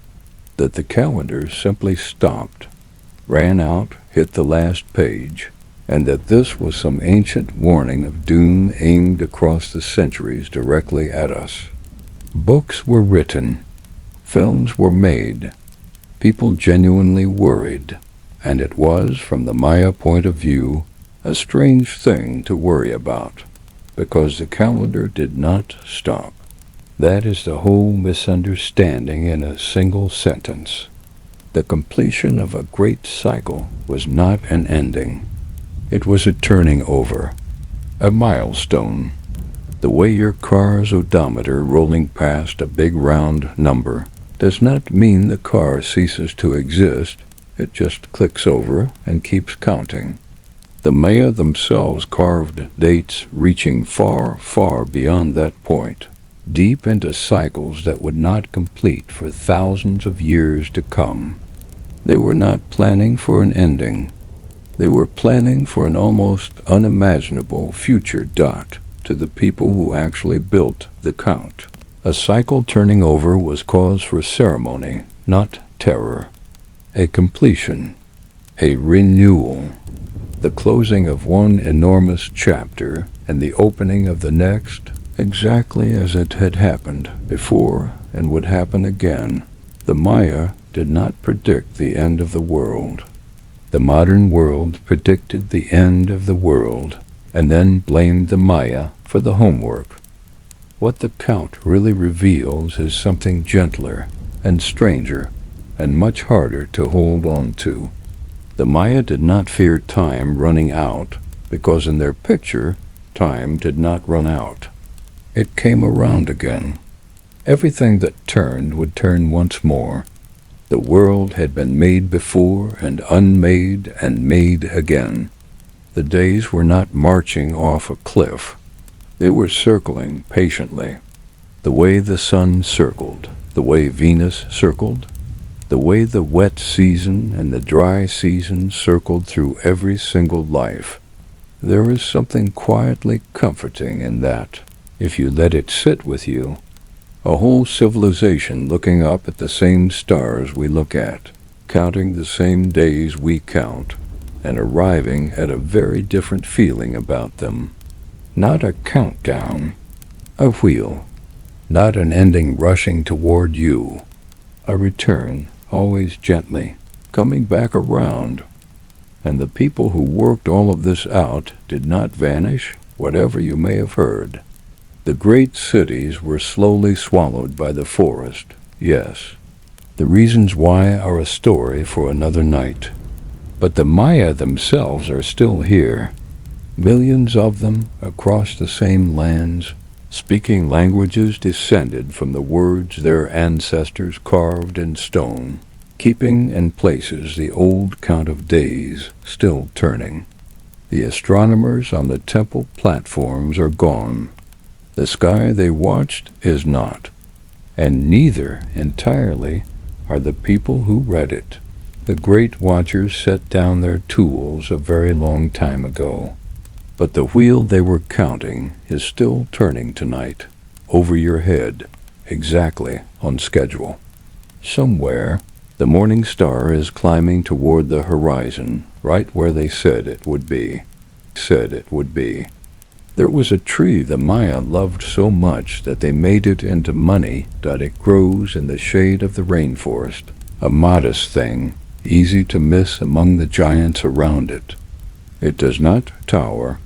that the calendar simply stopped, ran out, hit the last page, and that this was some ancient warning of doom aimed across the centuries directly at us. Books were written, films were made, people genuinely worried, and it was, from the Maya point of view, a strange thing to worry about, because the calendar did not stop. That is the whole misunderstanding in a single sentence. The completion of a great cycle was not an ending. It was a turning over, a milestone. The way your car's odometer rolling past a big round number does not mean the car ceases to exist. It just clicks over and keeps counting. The Maya themselves carved dates reaching far, far beyond that point, deep into cycles that would not complete for thousands of years to come. They were not planning for an ending. They were planning for an almost unimaginable future. To the people who actually built the count, a cycle turning over was cause for ceremony, not terror. A completion, a renewal, the closing of one enormous chapter and the opening of the next, exactly as it had happened before and would happen again. The Maya did not predict the end of the world. The modern world predicted the end of the world, and then blamed the Maya for the homework. What the count really reveals is something gentler and stranger and much harder to hold on to. The Maya did not fear time running out, because in their picture, time did not run out. It came around again. Everything that turned would turn once more. The world had been made before and unmade and made again. The days were not marching off a cliff. They were circling patiently. The way the sun circled, the way Venus circled, the way the wet season and the dry season circled through every single life. There is something quietly comforting in that, if you let it sit with you. A whole civilization looking up at the same stars we look at, counting the same days we count, and arriving at a very different feeling about them. Not a countdown, a wheel. Not an ending rushing toward you. A return, always gently, coming back around. And the people who worked all of this out did not vanish, whatever you may have heard. The great cities were slowly swallowed by the forest, yes. The reasons why are a story for another night. But the Maya themselves are still here, millions of them across the same lands, speaking languages descended from the words their ancestors carved in stone, keeping in places the old count of days still turning. The astronomers on the temple platforms are gone. The sky they watched is not, and neither entirely are the people who read it. The great watchers set down their tools a very long time ago, but the wheel they were counting is still turning tonight, over your head, exactly on schedule. Somewhere, the morning star is climbing toward the horizon, right where they said it would be. There was a tree the Maya loved so much that they made it into money. It grows in the shade of the rainforest, a modest thing, easy to miss among the giants around it. It does not tower.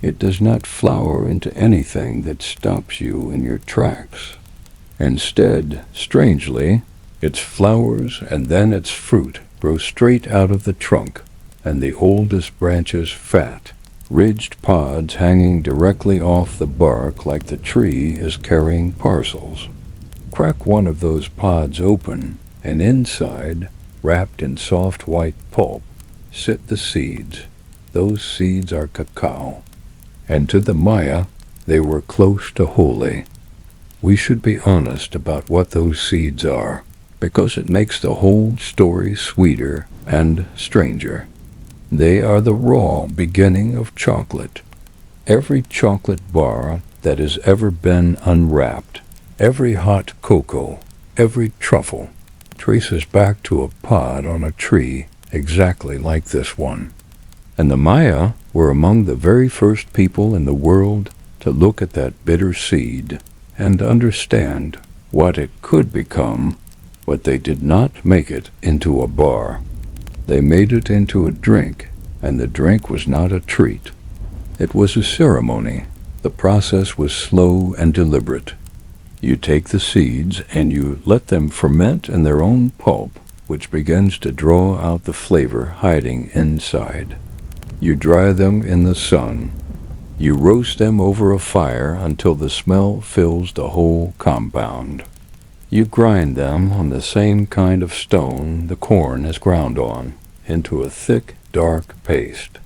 It does not flower into anything that stops you in your tracks. Instead, strangely, its flowers and then its fruit grow straight out of the trunk, and the oldest branches fat, ridged pods hanging directly off the bark like the tree is carrying parcels. Crack one of those pods open, and inside, wrapped in soft white pulp, sit the seeds. Those seeds are cacao, and to the Maya, they were close to holy. We should be honest about what those seeds are, because it makes the whole story sweeter and stranger. They are the raw beginning of chocolate. Every chocolate bar that has ever been unwrapped, every hot cocoa, every truffle, traces back to a pod on a tree exactly like this one. And the Maya were among the very first people in the world to look at that bitter seed and understand what it could become, but they did not make it into a bar. They made it into a drink, and the drink was not a treat. It was a ceremony. The process was slow and deliberate. You take the seeds and you let them ferment in their own pulp, which begins to draw out the flavor hiding inside. You dry them in the sun. You roast them over a fire until the smell fills the whole compound. You grind them on the same kind of stone the corn is ground on, into a thick, dark paste.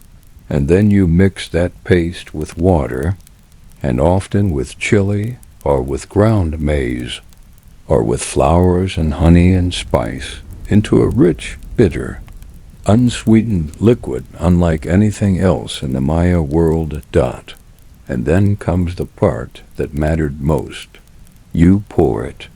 And then you mix that paste with water, and often with chili, or with ground maize, or with flowers and honey and spice, into a rich, bitter, unsweetened liquid unlike anything else in the Maya world. And then comes the part that mattered most. You pour it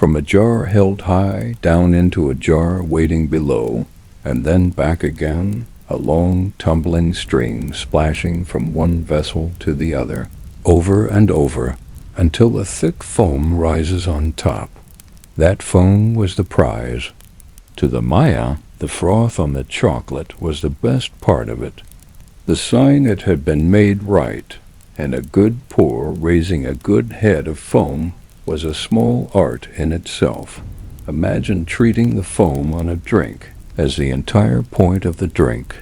from a jar held high down into a jar waiting below, and then back again, a long tumbling stream splashing from one vessel to the other, over and over, until a thick foam rises on top. That foam was the prize. To the Maya, the froth on the chocolate was the best part of it, the sign it had been made right, and a good pour raising a good head of foam was a small art in itself. Imagine treating the foam on a drink as the entire point of the drink.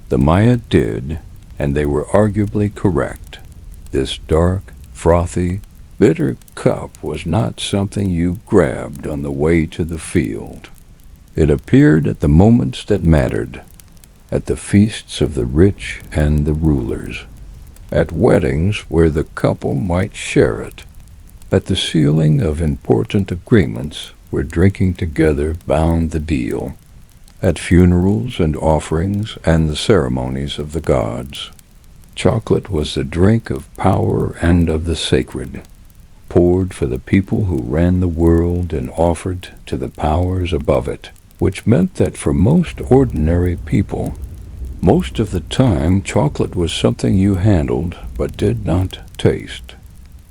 The Maya did, and they were arguably correct. This dark, frothy, bitter cup was not something you grabbed on the way to the field. It appeared at the moments that mattered, at the feasts of the rich and the rulers, at weddings where the couple might share it, at the sealing of important agreements where drinking together bound the deal, at funerals and offerings and the ceremonies of the gods. Chocolate was the drink of power and of the sacred, poured for the people who ran the world and offered to the powers above it, which meant that for most ordinary people, most of the time chocolate was something you handled but did not taste.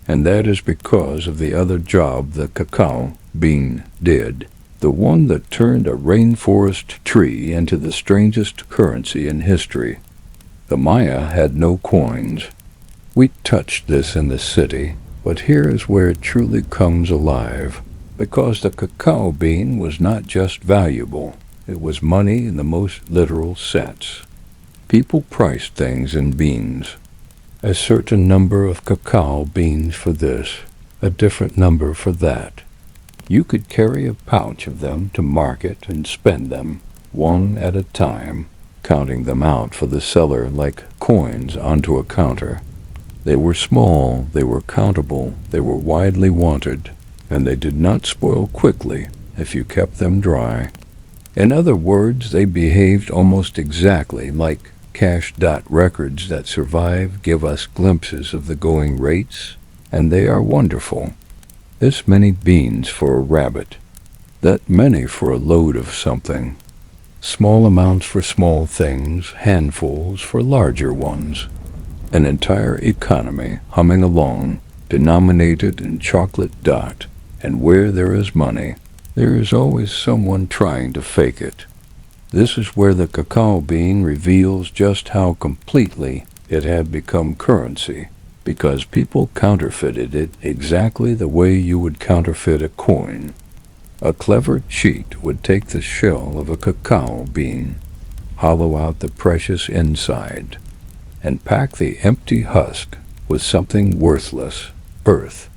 And that is because of the other job the cacao bean did, the one that turned a rainforest tree into the strangest currency in history. The Maya had no coins. We touched this in the city, but here is where it truly comes alive, because the cacao bean was not just valuable, it was money in the most literal sense. People priced things in beans. A certain number of cacao beans for this, a different number for that. You could carry a pouch of them to market and spend them, one at a time, counting them out for the seller like coins onto a counter. They were small, they were countable, they were widely wanted, and they did not spoil quickly if you kept them dry. In other words, they behaved almost exactly like cash dot records that survive give us glimpses of the going rates, and they are wonderful. This many beans for a rabbit, that many for a load of something. Small amounts for small things, handfuls for larger ones. An entire economy humming along, denominated in chocolate dot, and where there is money, there is always someone trying to fake it. This is where the cacao bean reveals just how completely it had become currency, because people counterfeited it exactly the way you would counterfeit a coin. A clever cheat would take the shell of a cacao bean, hollow out the precious inside, and pack the empty husk with something worthless, earth,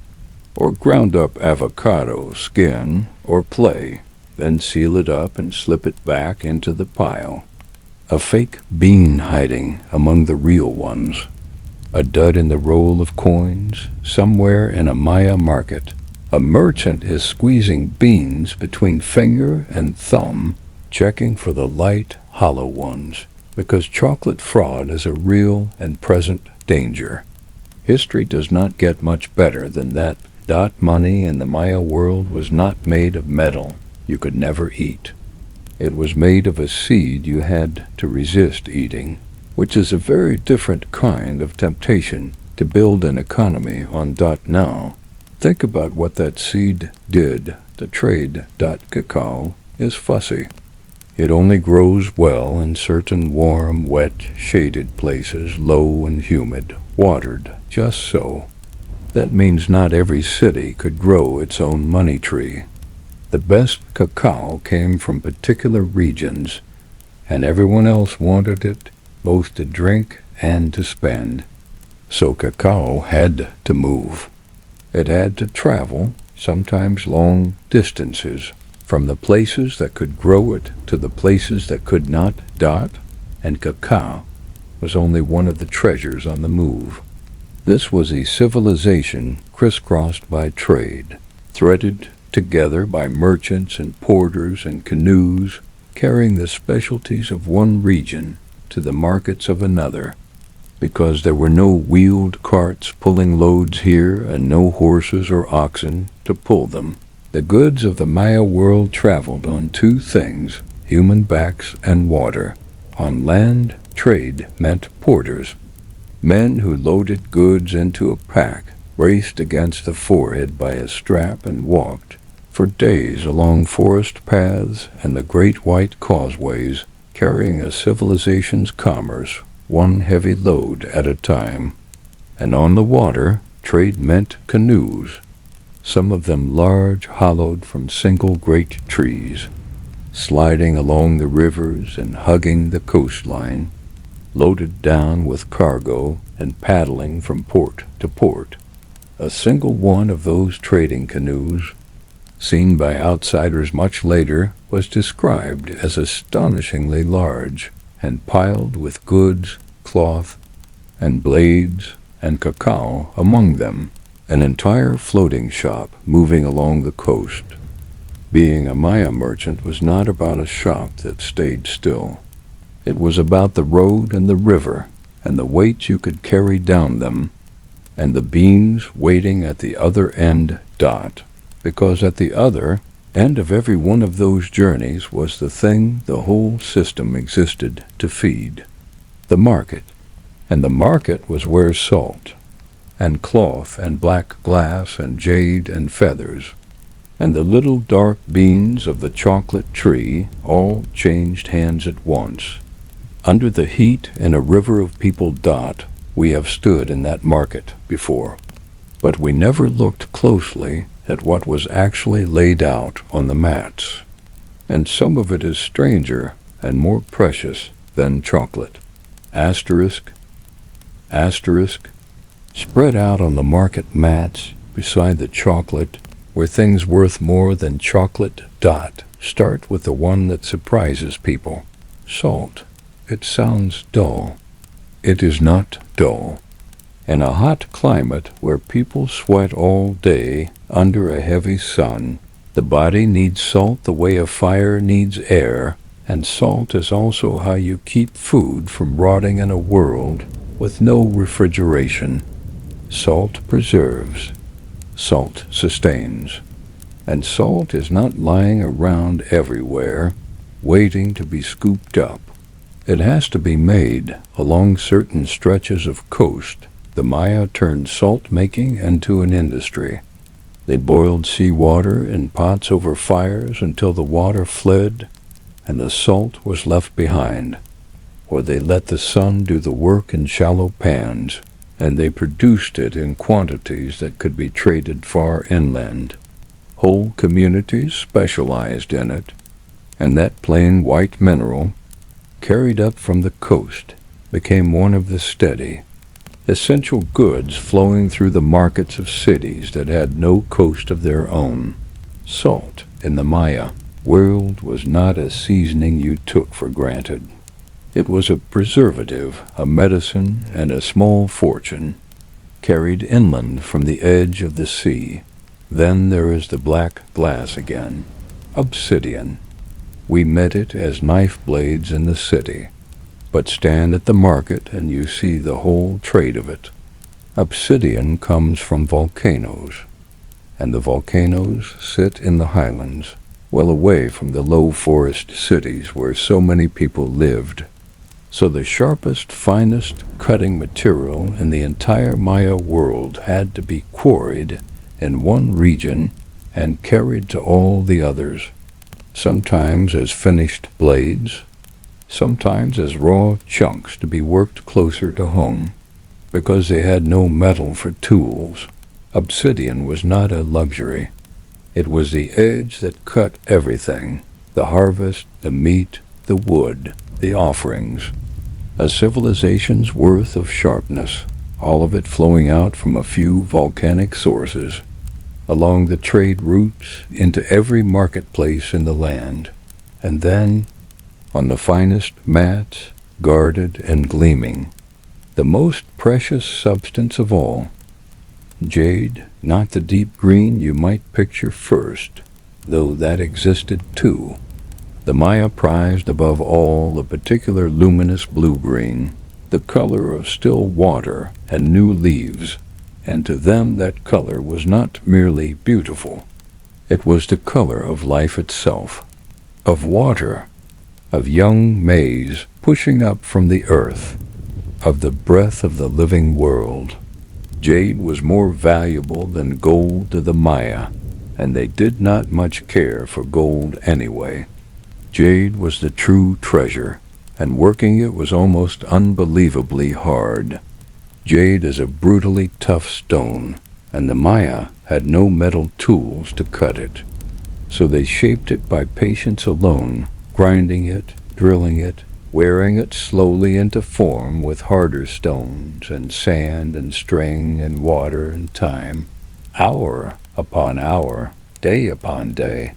or ground up avocado skin or play, then seal it up and slip it back into the pile. A fake bean hiding among the real ones. A dud in the roll of coins, somewhere in a Maya market. A merchant is squeezing beans between finger and thumb, checking for the light, hollow ones, because chocolate fraud is a real and present danger. History does not get much better than that. Money in the Maya world was not made of metal you could never eat. It was made of a seed you had to resist eating, which is a very different kind of temptation to build an economy on now. Think about what that seed did. The trade cacao is fussy. It only grows well in certain warm, wet, shaded places, low and humid, watered just so. That means not every city could grow its own money tree. The best cacao came from particular regions, and everyone else wanted it both to drink and to spend. So cacao had to move. It had to travel, sometimes long distances, from the places that could grow it to the places that could not. And cacao was only one of the treasures on the move. This was a civilization crisscrossed by trade, threaded together by merchants and porters and canoes, carrying the specialties of one region to the markets of another, because there were no wheeled carts pulling loads here and no horses or oxen to pull them. The goods of the Maya world traveled on two things, human backs and water. On land, trade meant porters, men who loaded goods into a pack, braced against the forehead by a strap, and walked for days along forest paths and the great white causeways, carrying a civilization's commerce, one heavy load at a time. And on the water, trade meant canoes, some of them large, hollowed from single great trees, sliding along the rivers and hugging the coastline, loaded down with cargo and paddling from port to port. A single one of those trading canoes, seen by outsiders much later, was described as astonishingly large and piled with goods, cloth, and blades, and cacao among them, an entire floating shop moving along the coast. Being a Maya merchant was not about a shop that stayed still. It was about the road and the river, and the weight you could carry down them, and the beans waiting at the other end. Because at the other end of every one of those journeys was the thing the whole system existed to feed, the market. And the market was where salt, and cloth, and black glass, and jade, and feathers, and the little dark beans of the chocolate tree all changed hands at once. Under the heat in a river of people. We have stood in that market before, but we never looked closely at what was actually laid out on the mats, and some of it is stranger and more precious than chocolate. Asterisk, asterisk, spread out on the market mats beside the chocolate were things worth more than chocolate. Start with the one that surprises people. Salt. It sounds dull. It is not dull. In a hot climate where people sweat all day under a heavy sun, the body needs salt the way a fire needs air, and salt is also how you keep food from rotting in a world with no refrigeration. Salt preserves. Salt sustains. And salt is not lying around everywhere, waiting to be scooped up. It has to be made along certain stretches of coast. The Maya turned salt-making into an industry. They boiled seawater in pots over fires until the water fled, and the salt was left behind, or they let the sun do the work in shallow pans, and they produced it in quantities that could be traded far inland. Whole communities specialized in it, and that plain white mineral, carried up from the coast, became one of the steady, essential goods flowing through the markets of cities that had no coast of their own. Salt, in the Maya world, was not a seasoning you took for granted. It was a preservative, a medicine, and a small fortune, carried inland from the edge of the sea. Then there is the black glass again, obsidian. We met it as knife blades in the city, but stand at the market and you see the whole trade of it. Obsidian comes from volcanoes, and the volcanoes sit in the highlands, well away from the low forest cities where so many people lived. So the sharpest, finest cutting material in the entire Maya world had to be quarried in one region and carried to all the others, sometimes as finished blades, sometimes as raw chunks to be worked closer to home, because they had no metal for tools. Obsidian was not a luxury. It was the edge that cut everything, the harvest, the meat, the wood, the offerings. A civilization's worth of sharpness, all of it flowing out from a few volcanic sources, along the trade routes into every marketplace in the land, and then, on the finest mats, guarded and gleaming, the most precious substance of all, jade, not the deep green you might picture first, though that existed too. The Maya prized above all a particular luminous blue-green, the color of still water and new leaves, and to them that color was not merely beautiful. It was the color of life itself, of water, of young maize pushing up from the earth, of the breath of the living world. Jade was more valuable than gold to the Maya, and they did not much care for gold anyway. Jade was the true treasure, and working it was almost unbelievably hard. Jade is a brutally tough stone, and the Maya had no metal tools to cut it. So they shaped it by patience alone, grinding it, drilling it, wearing it slowly into form with harder stones and sand and string and water and time, hour upon hour, day upon day.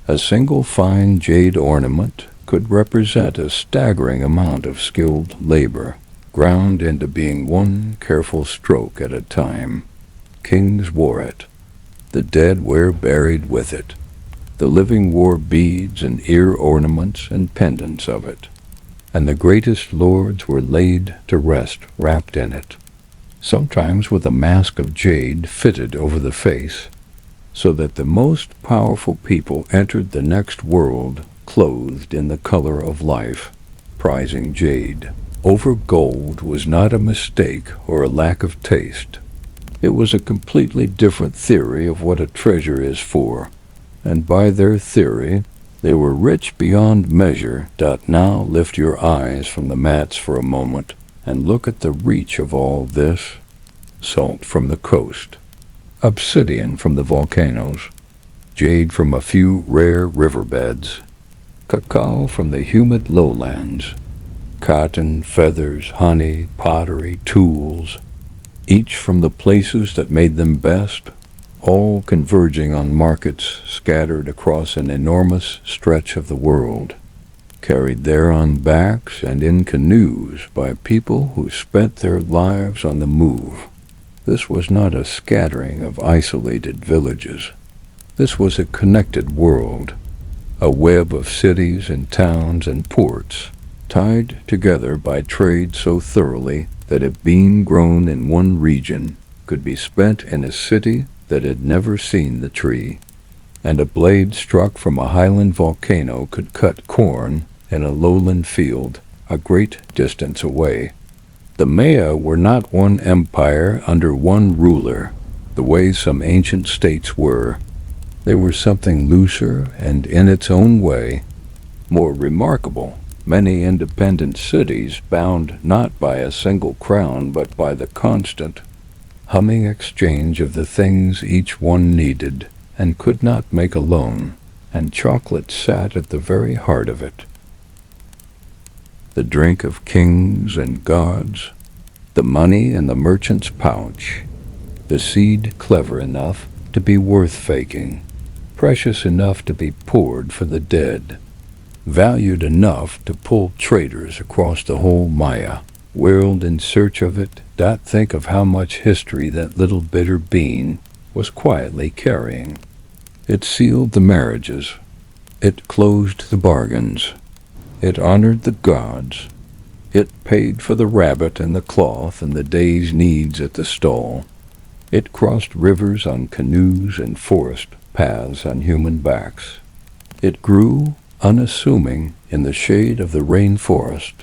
A single fine jade ornament could represent a staggering amount of skilled labor, ground into being one careful stroke at a time. Kings wore it. The dead were buried with it. The living wore beads and ear ornaments and pendants of it, and the greatest lords were laid to rest wrapped in it, sometimes with a mask of jade fitted over the face, so that the most powerful people entered the next world clothed in the color of life, prizing jade over gold was not a mistake or a lack of taste. It was a completely different theory of what a treasure is for, and by their theory they were rich beyond measure. Now lift your eyes from the mats for a moment and look at the reach of all this. Salt from the coast, obsidian from the volcanoes, jade from a few rare riverbeds, cacao from the humid lowlands, cotton, feathers, honey, pottery, tools, each from the places that made them best, all converging on markets scattered across an enormous stretch of the world, carried there on backs and in canoes by people who spent their lives on the move. This was not a scattering of isolated villages. This was a connected world, a web of cities and towns and ports, tied together by trade so thoroughly that a bean grown in one region could be spent in a city that had never seen the tree, and a blade struck from a highland volcano could cut corn in a lowland field a great distance away. The Maya were not one empire under one ruler, the way some ancient states were. They were something looser and in its own way, More remarkable, many independent cities bound not by a single crown but by the constant, humming exchange of the things each one needed and could not make alone, and chocolate sat at the very heart of it. The drink of kings and gods, the money in the merchant's pouch, the seed clever enough to be worth faking, precious enough to be poured for the dead, valued enough to pull traders across the whole Maya, whirled in search of it. Think of how much history that little bitter bean was quietly carrying. It sealed the marriages. It closed the bargains. It honored the gods. It paid for the rabbit and the cloth and the day's needs at the stall. It crossed rivers on canoes and forest paths on human backs. It grew unassuming in the shade of the rainforest,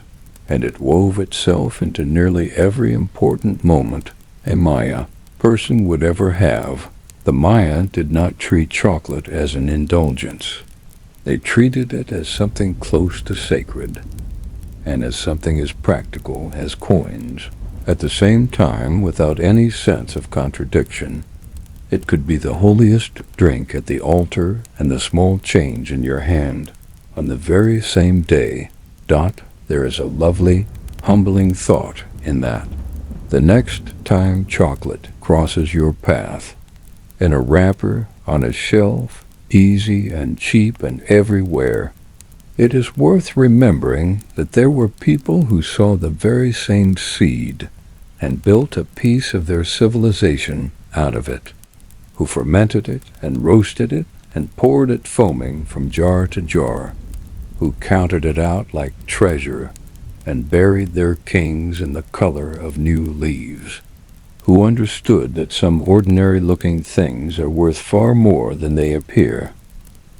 and it wove itself into nearly every important moment a Maya person would ever have. The Maya did not treat chocolate as an indulgence. They treated it as something close to sacred, and as something as practical as coins. At the same time, without any sense of contradiction, it could be the holiest drink at the altar and the small change in your hand. On the very same day, there is a lovely, humbling thought in that. The next time chocolate crosses your path, in a wrapper, on a shelf, easy and cheap and everywhere, it is worth remembering that there were people who saw the very same seed and built a piece of their civilization out of it, who fermented it and roasted it and poured it foaming from jar to jar, who counted it out like treasure and buried their kings in the color of new leaves, who understood that some ordinary-looking things are worth far more than they appear.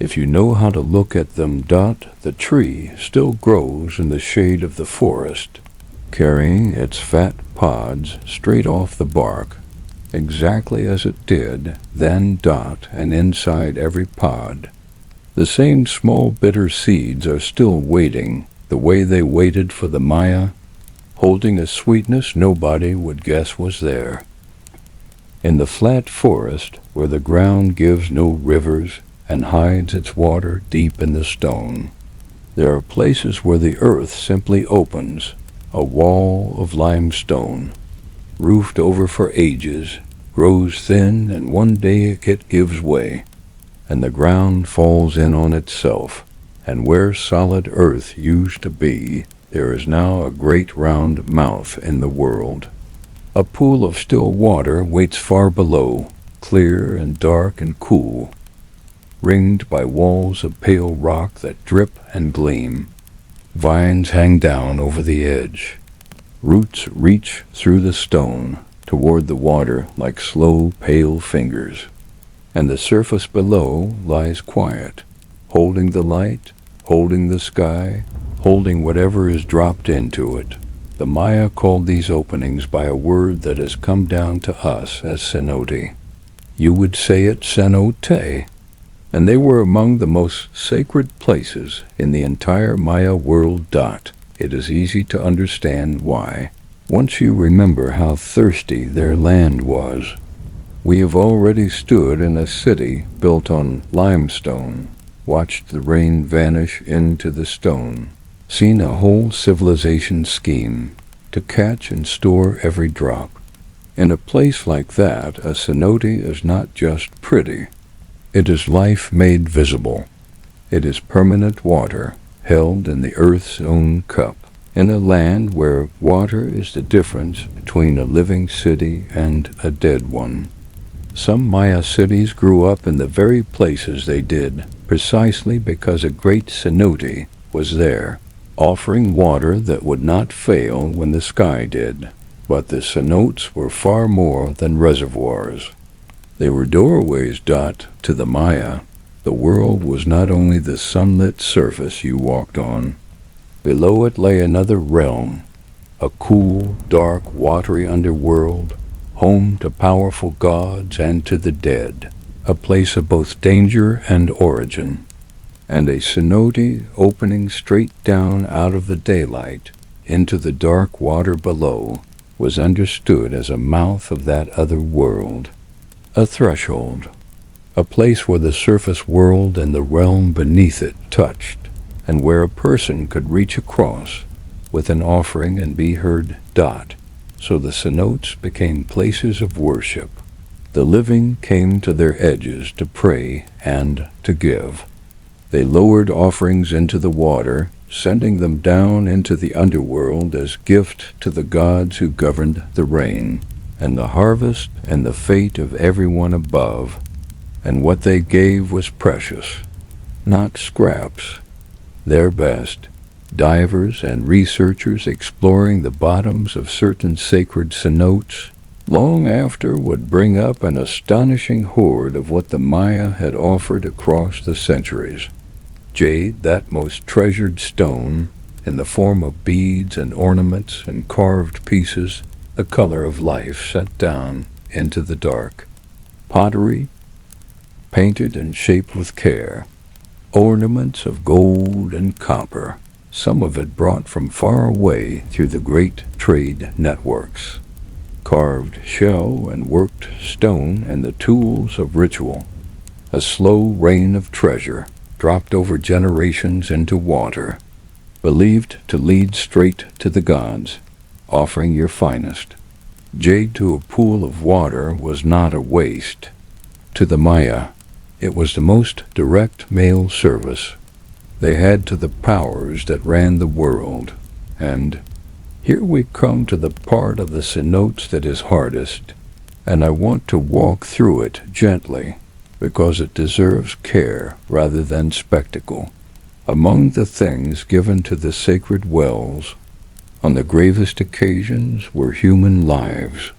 If you know how to look at them, the tree still grows in the shade of the forest, carrying its fat pods straight off the bark, exactly as it did then. And inside every pod, the same small bitter seeds are still waiting, the way they waited for the Maya, holding a sweetness nobody would guess was there. In the flat forest, where the ground gives no rivers and hides its water deep in the stone, there are places where the earth simply opens, a wall of limestone, roofed over for ages, grows thin, and one day it gives way, and the ground falls in on itself, and where solid earth used to be, there is now a great round mouth in the world. A pool of still water waits far below, clear and dark and cool, ringed by walls of pale rock that drip and gleam. Vines hang down over the edge. Roots reach through the stone toward the water like slow, pale fingers. And the surface below lies quiet, holding the light, holding the sky, holding whatever is dropped into it. The Maya called these openings by a word that has come down to us as cenote. You would say it cenote. And they were among the most sacred places in the entire Maya world. It is easy to understand why, once you remember how thirsty their land was. We have already stood in a city built on limestone, watched the rain vanish into the stone, seen a whole civilization scheme to catch and store every drop. In a place like that, a cenote is not just pretty. It is life made visible. It is permanent water held in the earth's own cup, in a land where water is the difference between a living city and a dead one. Some Maya cities grew up in the very places they did, precisely because a great cenote was there, offering water that would not fail when the sky did. But the cenotes were far more than reservoirs. They were doorways. To the Maya, the world was not only the sunlit surface you walked on. Below it lay another realm, a cool, dark, watery underworld, home to powerful gods and to the dead, a place of both danger and origin. and a cenote opening straight down out of the daylight into the dark water below was understood as a mouth of that other world, a threshold, a place where the surface world and the realm beneath it touched, and where a person could reach across with an offering and be heard. So the cenotes became places of worship. The living came to their edges to pray and to give. They lowered offerings into the water, sending them down into the underworld as gift to the gods who governed the rain and the harvest and the fate of everyone above. And what they gave was precious, not scraps, their best. Divers and researchers exploring the bottoms of certain sacred cenotes long after would bring up an astonishing hoard of what the Maya had offered across the centuries. Jade, that most treasured stone, in the form of beads and ornaments and carved pieces, the color of life set down into the dark. Pottery, painted and shaped with care. Ornaments of gold and copper, some of it brought from far away through the great trade networks. Carved shell and worked stone and the tools of ritual. A slow rain of treasure dropped over generations into water, believed to lead straight to the gods, offering your finest. Jade to a pool of water was not a waste. To the Maya, it was the most direct mail service they had to the powers that ran the world. And here we come to the part of the cenotes that is hardest, and I want to walk through it gently, because it deserves care rather than spectacle. Among the things given to the sacred wells on the gravest occasions were human lives.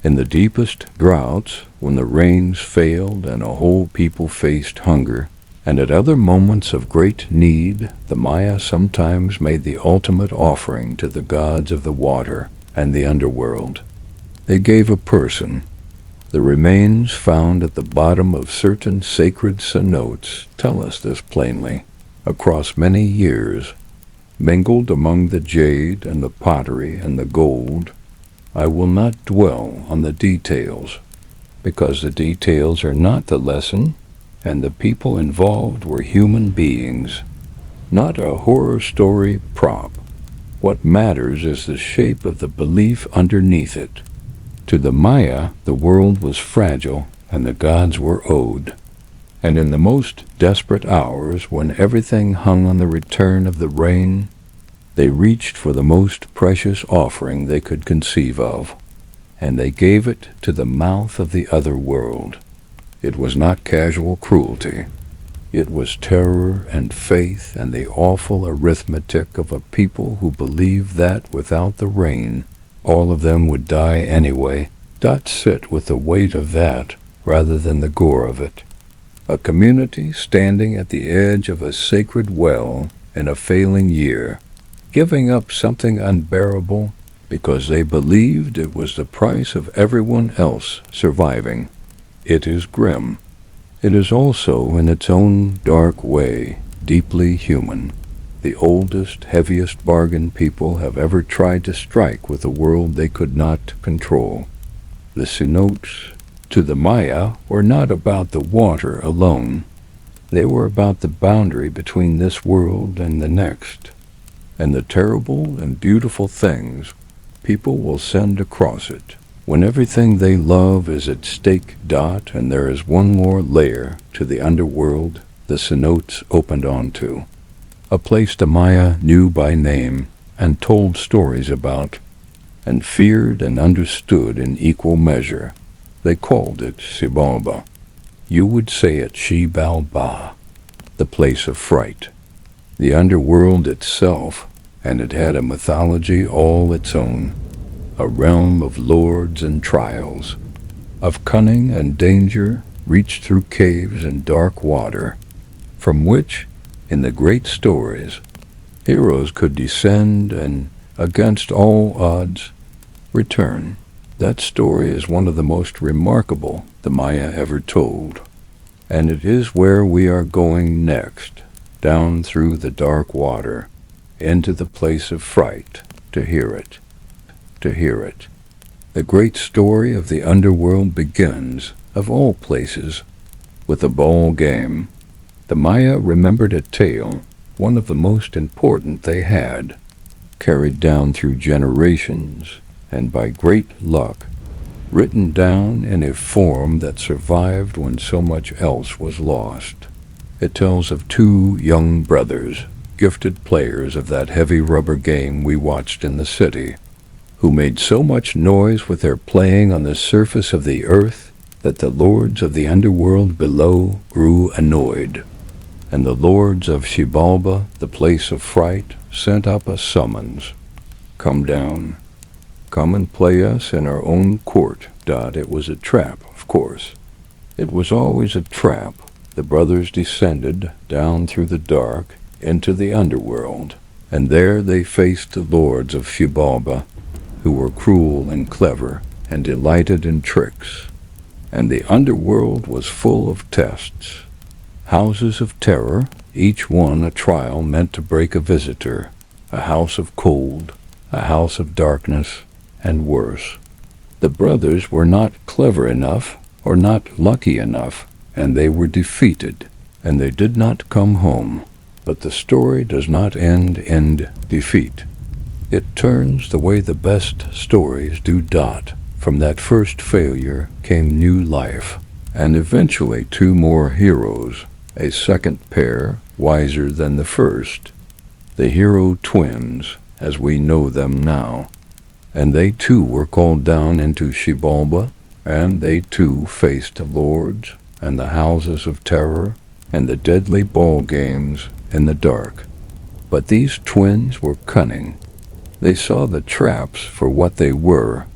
In the deepest droughts, when the rains failed and a whole people faced hunger, and at other moments of great need, the Maya sometimes made the ultimate offering to the gods of the water and the underworld. They gave a person. The remains found at the bottom of certain sacred cenotes tell us this plainly. Across many years, mingled among the jade and the pottery and the gold, I will not dwell on the details, because the details are not the lesson, and the people involved were human beings, not a horror story prop. What matters is the shape of the belief underneath it. To the Maya, the world was fragile and the gods were owed. And in the most desperate hours, when everything hung on the return of the rain, they reached for the most precious offering they could conceive of, and they gave it to the mouth of the other world. It was not casual cruelty. It was terror and faith and the awful arithmetic of a people who believed that without the rain, all of them would die anyway. Sit with the weight of that rather than the gore of it. A community standing at the edge of a sacred well in a failing year, giving up something unbearable because they believed it was the price of everyone else surviving. It is grim. It is also, in its own dark way, deeply human. The oldest, heaviest bargain people have ever tried to strike with a world they could not control. The cenotes, to the Maya, were not about the water alone. They were about the boundary between this world and the next, and the terrible and beautiful things people will send across it. When everything they love is at stake, and there is one more layer to the underworld the cenotes opened onto, a place the Maya knew by name and told stories about, and feared and understood in equal measure. They called it Sibalba. You would say it Xibalba, the place of fright, the underworld itself, and it had a mythology all its own, a realm of lords and trials, of cunning and danger reached through caves and dark water, from which, in the great stories, heroes could descend and, against all odds, return. That story is one of the most remarkable the Maya ever told, and it is where we are going next. down through the dark water, into the place of fright, to hear it, to hear it. The great story of the underworld begins, of all places, with a ball game. The Maya remembered a tale, one of the most important they had, carried down through generations, and by great luck, written down in a form that survived when so much else was lost. It tells of two young brothers, gifted players of that heavy rubber game we watched in the city, who made so much noise with their playing on the surface of the earth that the lords of the underworld below grew annoyed, and the lords of Xibalba, the place of fright, sent up a summons. Come down. Come and play us in our own court. It was a trap, of course. It was always a trap. The brothers descended down through the dark into the underworld, and there they faced the lords of Xibalba, who were cruel and clever and delighted in tricks. And the underworld was full of tests. Houses of terror, each one a trial meant to break a visitor, a house of cold, a house of darkness, and worse. The brothers were not clever enough or not lucky enough, and they were defeated, and they did not come home. But the story does not end in defeat. It turns the way the best stories do. From that first failure came new life, and eventually two more heroes, a second pair wiser than the first, the hero twins, as we know them now. And they too were called down into Xibalba, and they too faced the lords and the houses of terror and the deadly ball games in the dark. But these twins were cunning. They saw the traps for what they were.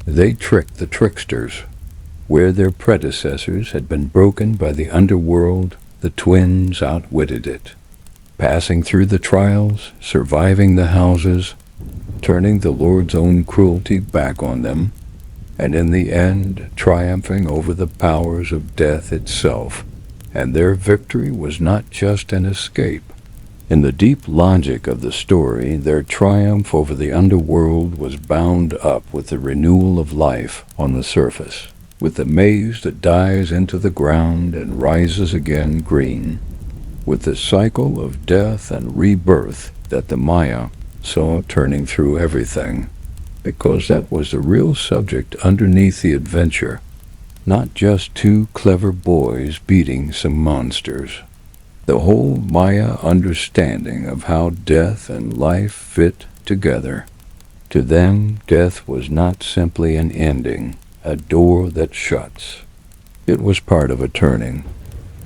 They tricked the tricksters. Where their predecessors had been broken by the underworld, the twins outwitted it, passing through the trials, surviving the houses, turning the Lord's own cruelty back on them, and in the end triumphing over the powers of death itself. And their victory was not just an escape. In the deep logic of the story, their triumph over the underworld was bound up with the renewal of life on the surface, with the maize that dies into the ground and rises again green, with the cycle of death and rebirth that the Maya saw turning through everything, because that was the real subject underneath the adventure, not just two clever boys beating some monsters. The whole Maya understanding of how death and life fit together. To them, death was not simply an ending, a door that shuts. It was part of a turning.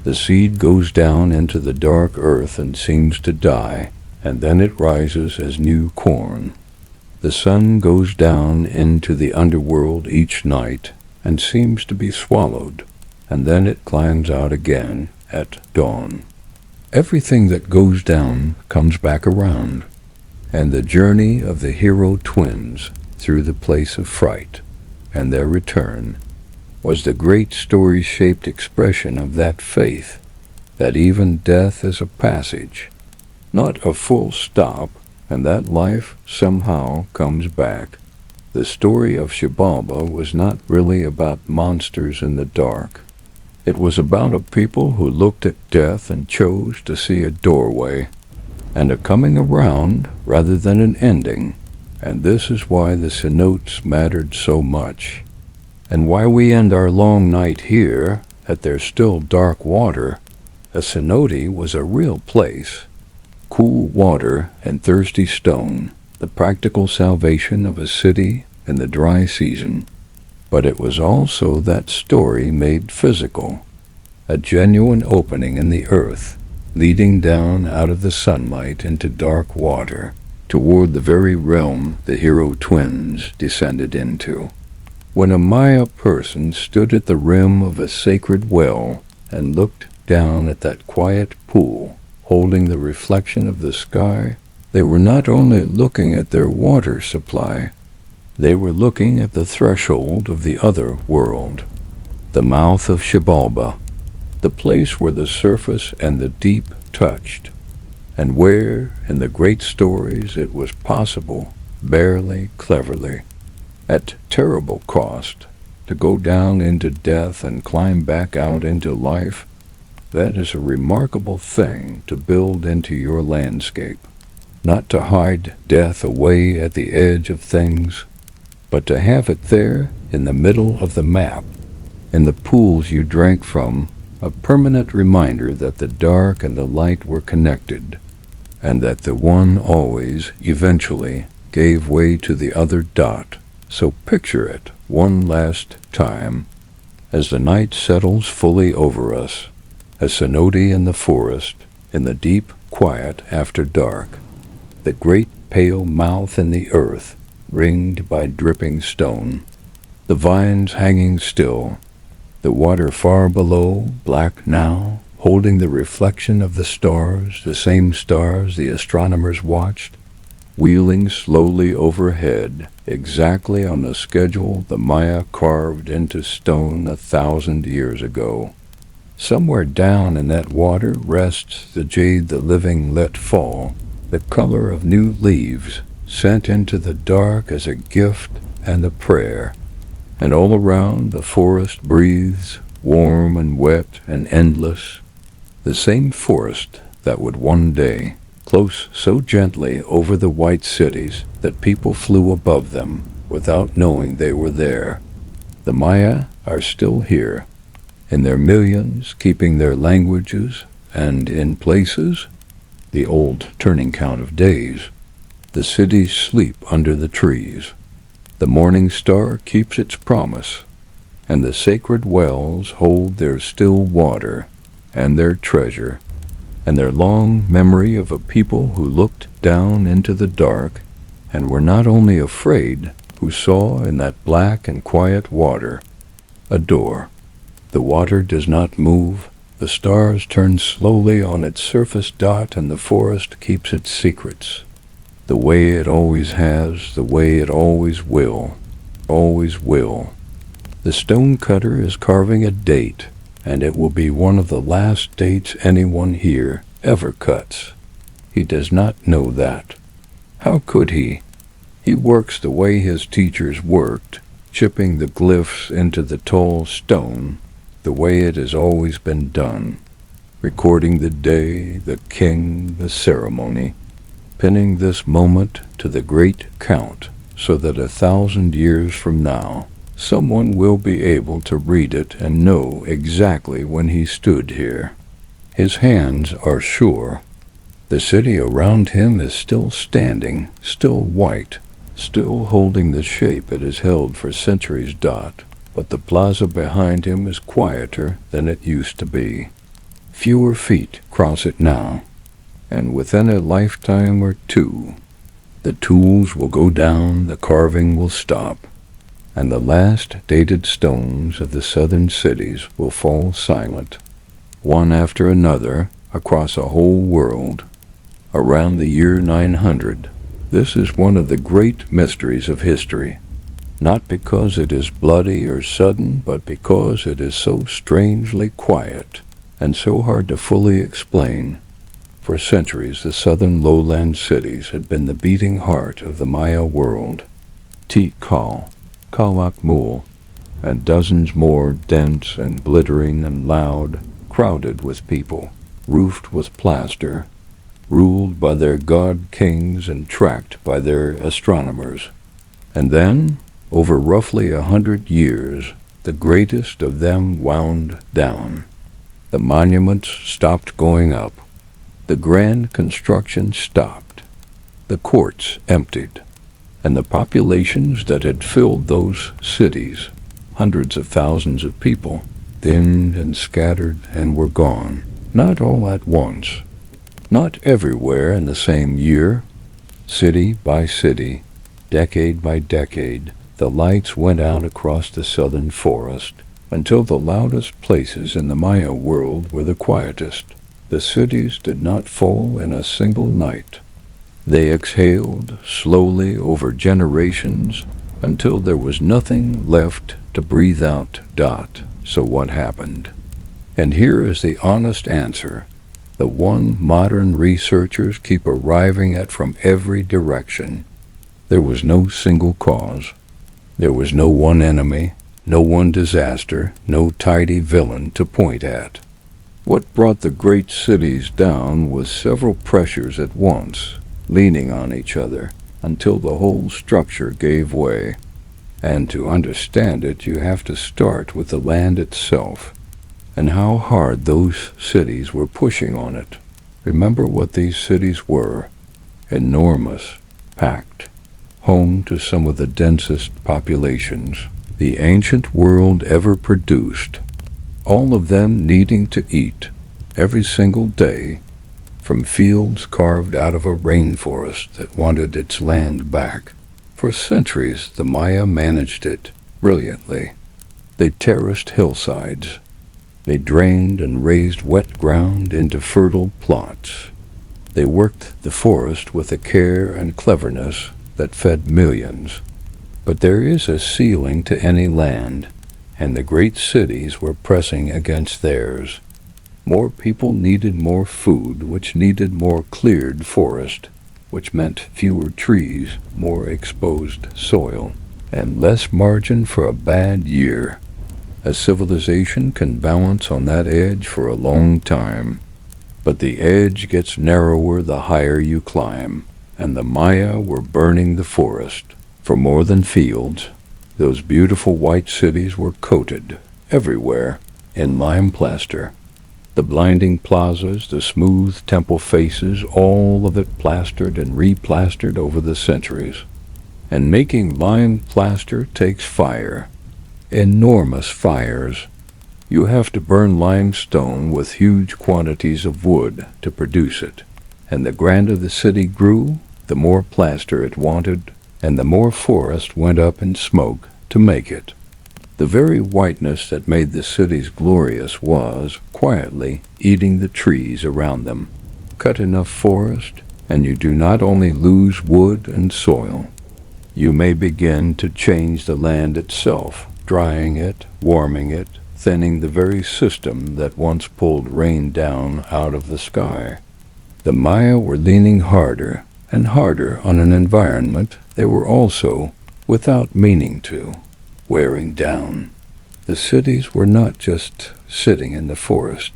The seed goes down into the dark earth and seems to die, and then it rises as new corn. The sun goes down into the underworld each night and seems to be swallowed, and then it climbs out again at dawn. Everything that goes down comes back around, and the journey of the hero twins through the place of fright and their return was the great story-shaped expression of that faith, that even death is a passage, not a full stop, and that life somehow comes back. The story of Xibalba was not really about monsters in the dark. It was about a people who looked at death and chose to see a doorway, and a coming around rather than an ending. And this is why the cenotes mattered so much, and why we end our long night here at their still dark water. A cenote was a real place. Cool water and thirsty stone, the practical salvation of a city in the dry season. But it was also that story made physical, a genuine opening in the earth, leading down out of the sunlight into dark water, toward the very realm the hero twins descended into. When a Maya person stood at the rim of a sacred well and looked down at that quiet pool, holding the reflection of the sky, they were not only looking at their water supply, they were looking at the threshold of the other world, the mouth of Xibalba, the place where the surface and the deep touched, and where, in the great stories, it was possible, barely, cleverly, at terrible cost, to go down into death and climb back out into life, that is a remarkable thing to build into your landscape. Not to hide death away at the edge of things, but to have it there in the middle of the map, in the pools you drank from, a permanent reminder that the dark and the light were connected, and that the one always, eventually, gave way to the other dot. So picture it one last time, as the night settles fully over us, a cenote in the forest, in the deep quiet after dark, the great pale mouth in the earth, ringed by dripping stone, the vines hanging still, the water far below, black now, holding the reflection of the stars, the same stars the astronomers watched, wheeling slowly overhead, exactly on the schedule the Maya carved into stone 1,000 years ago. Somewhere down in that water rests the jade the living let fall, the color of new leaves, sent into the dark as a gift and a prayer. And all around the forest breathes, warm and wet and endless, the same forest that would one day, close so gently over the white cities that people flew above them without knowing they were there. The Maya are still here, in their millions, keeping their languages, and in places, the old turning count of days, the cities sleep under the trees. The morning star keeps its promise, and the sacred wells hold their still water and their treasure, and their long memory of a people who looked down into the dark and were not only afraid, who saw in that black and quiet water a door. The water does not move, the stars turn slowly on its surface dot, and the forest keeps its secrets. The way it always has, the way it always will, always will. The stone cutter is carving a date, and it will be one of the last dates anyone here ever cuts. He does not know that. How could he? He works the way his teachers worked, chipping the glyphs into the tall stone, the way it has always been done, recording the day, the king, the ceremony, pinning this moment to the great count, so that 1,000 years from now, someone will be able to read it and know exactly when he stood here. His hands are sure. The city around him is still standing, still white, still holding the shape it has held for centuries dot, but the plaza behind him is quieter than it used to be. Fewer feet cross it now, and within a lifetime or two, the tools will go down, the carving will stop, and the last dated stones of the southern cities will fall silent, one after another, across a whole world. Around the year 900, this is one of the great mysteries of history, not because it is bloody or sudden, but because it is so strangely quiet and so hard to fully explain. For centuries, the southern lowland cities had been the beating heart of the Maya world. Tikal, Calakmul, and dozens more, dense and glittering and loud, crowded with people, roofed with plaster, ruled by their god-kings and tracked by their astronomers. And then, over roughly 100 years, the greatest of them wound down. The monuments stopped going up. The grand construction stopped. The courts emptied. And the populations that had filled those cities, hundreds of thousands of people, thinned and scattered and were gone. Not all at once. Not everywhere in the same year. City by city, decade by decade, the lights went out across the southern forest, until the loudest places in the Maya world were the quietest. The cities did not fall in a single night. They exhaled slowly over generations until there was nothing left to breathe out. So what happened? And here is the honest answer. the one modern researchers keep arriving at from every direction. There was no single cause. There was no one enemy, no one disaster, no tidy villain to point at. What brought the great cities down was several pressures at once, leaning on each other, until the whole structure gave way. And to understand it, you have to start with the land itself, and how hard those cities were pushing on it. Remember what these cities were: enormous, packed, home to some of the densest populations the ancient world ever produced, all of them needing to eat every single day from fields carved out of a rainforest that wanted its land back. For centuries, the Maya managed it brilliantly. They terraced hillsides. They drained and raised wet ground into fertile plots. They worked the forest with a care and cleverness that fed millions. But there is a ceiling to any land, and the great cities were pressing against theirs. More people needed more food, which needed more cleared forest, which meant fewer trees, more exposed soil, and less margin for a bad year. A civilization can balance on that edge for a long time, but the edge gets narrower the higher you climb, and the Maya were burning the forest. For more than fields, those beautiful white cities were coated, everywhere, in lime plaster. The blinding plazas, the smooth temple faces, all of it plastered and replastered over the centuries. And making lime plaster takes fire. Enormous fires. You have to burn limestone with huge quantities of wood to produce it. And the grander the city grew, the more plaster it wanted, and the more forest went up in smoke to make it. The very whiteness that made the cities glorious was, quietly, eating the trees around them. Cut enough forest, and you do not only lose wood and soil. You may begin to change the land itself, drying it, warming it, thinning the very system that once pulled rain down out of the sky. The Maya were leaning harder and harder on an environment they were also, without meaning to, wearing down. The cities were not just sitting in the forest.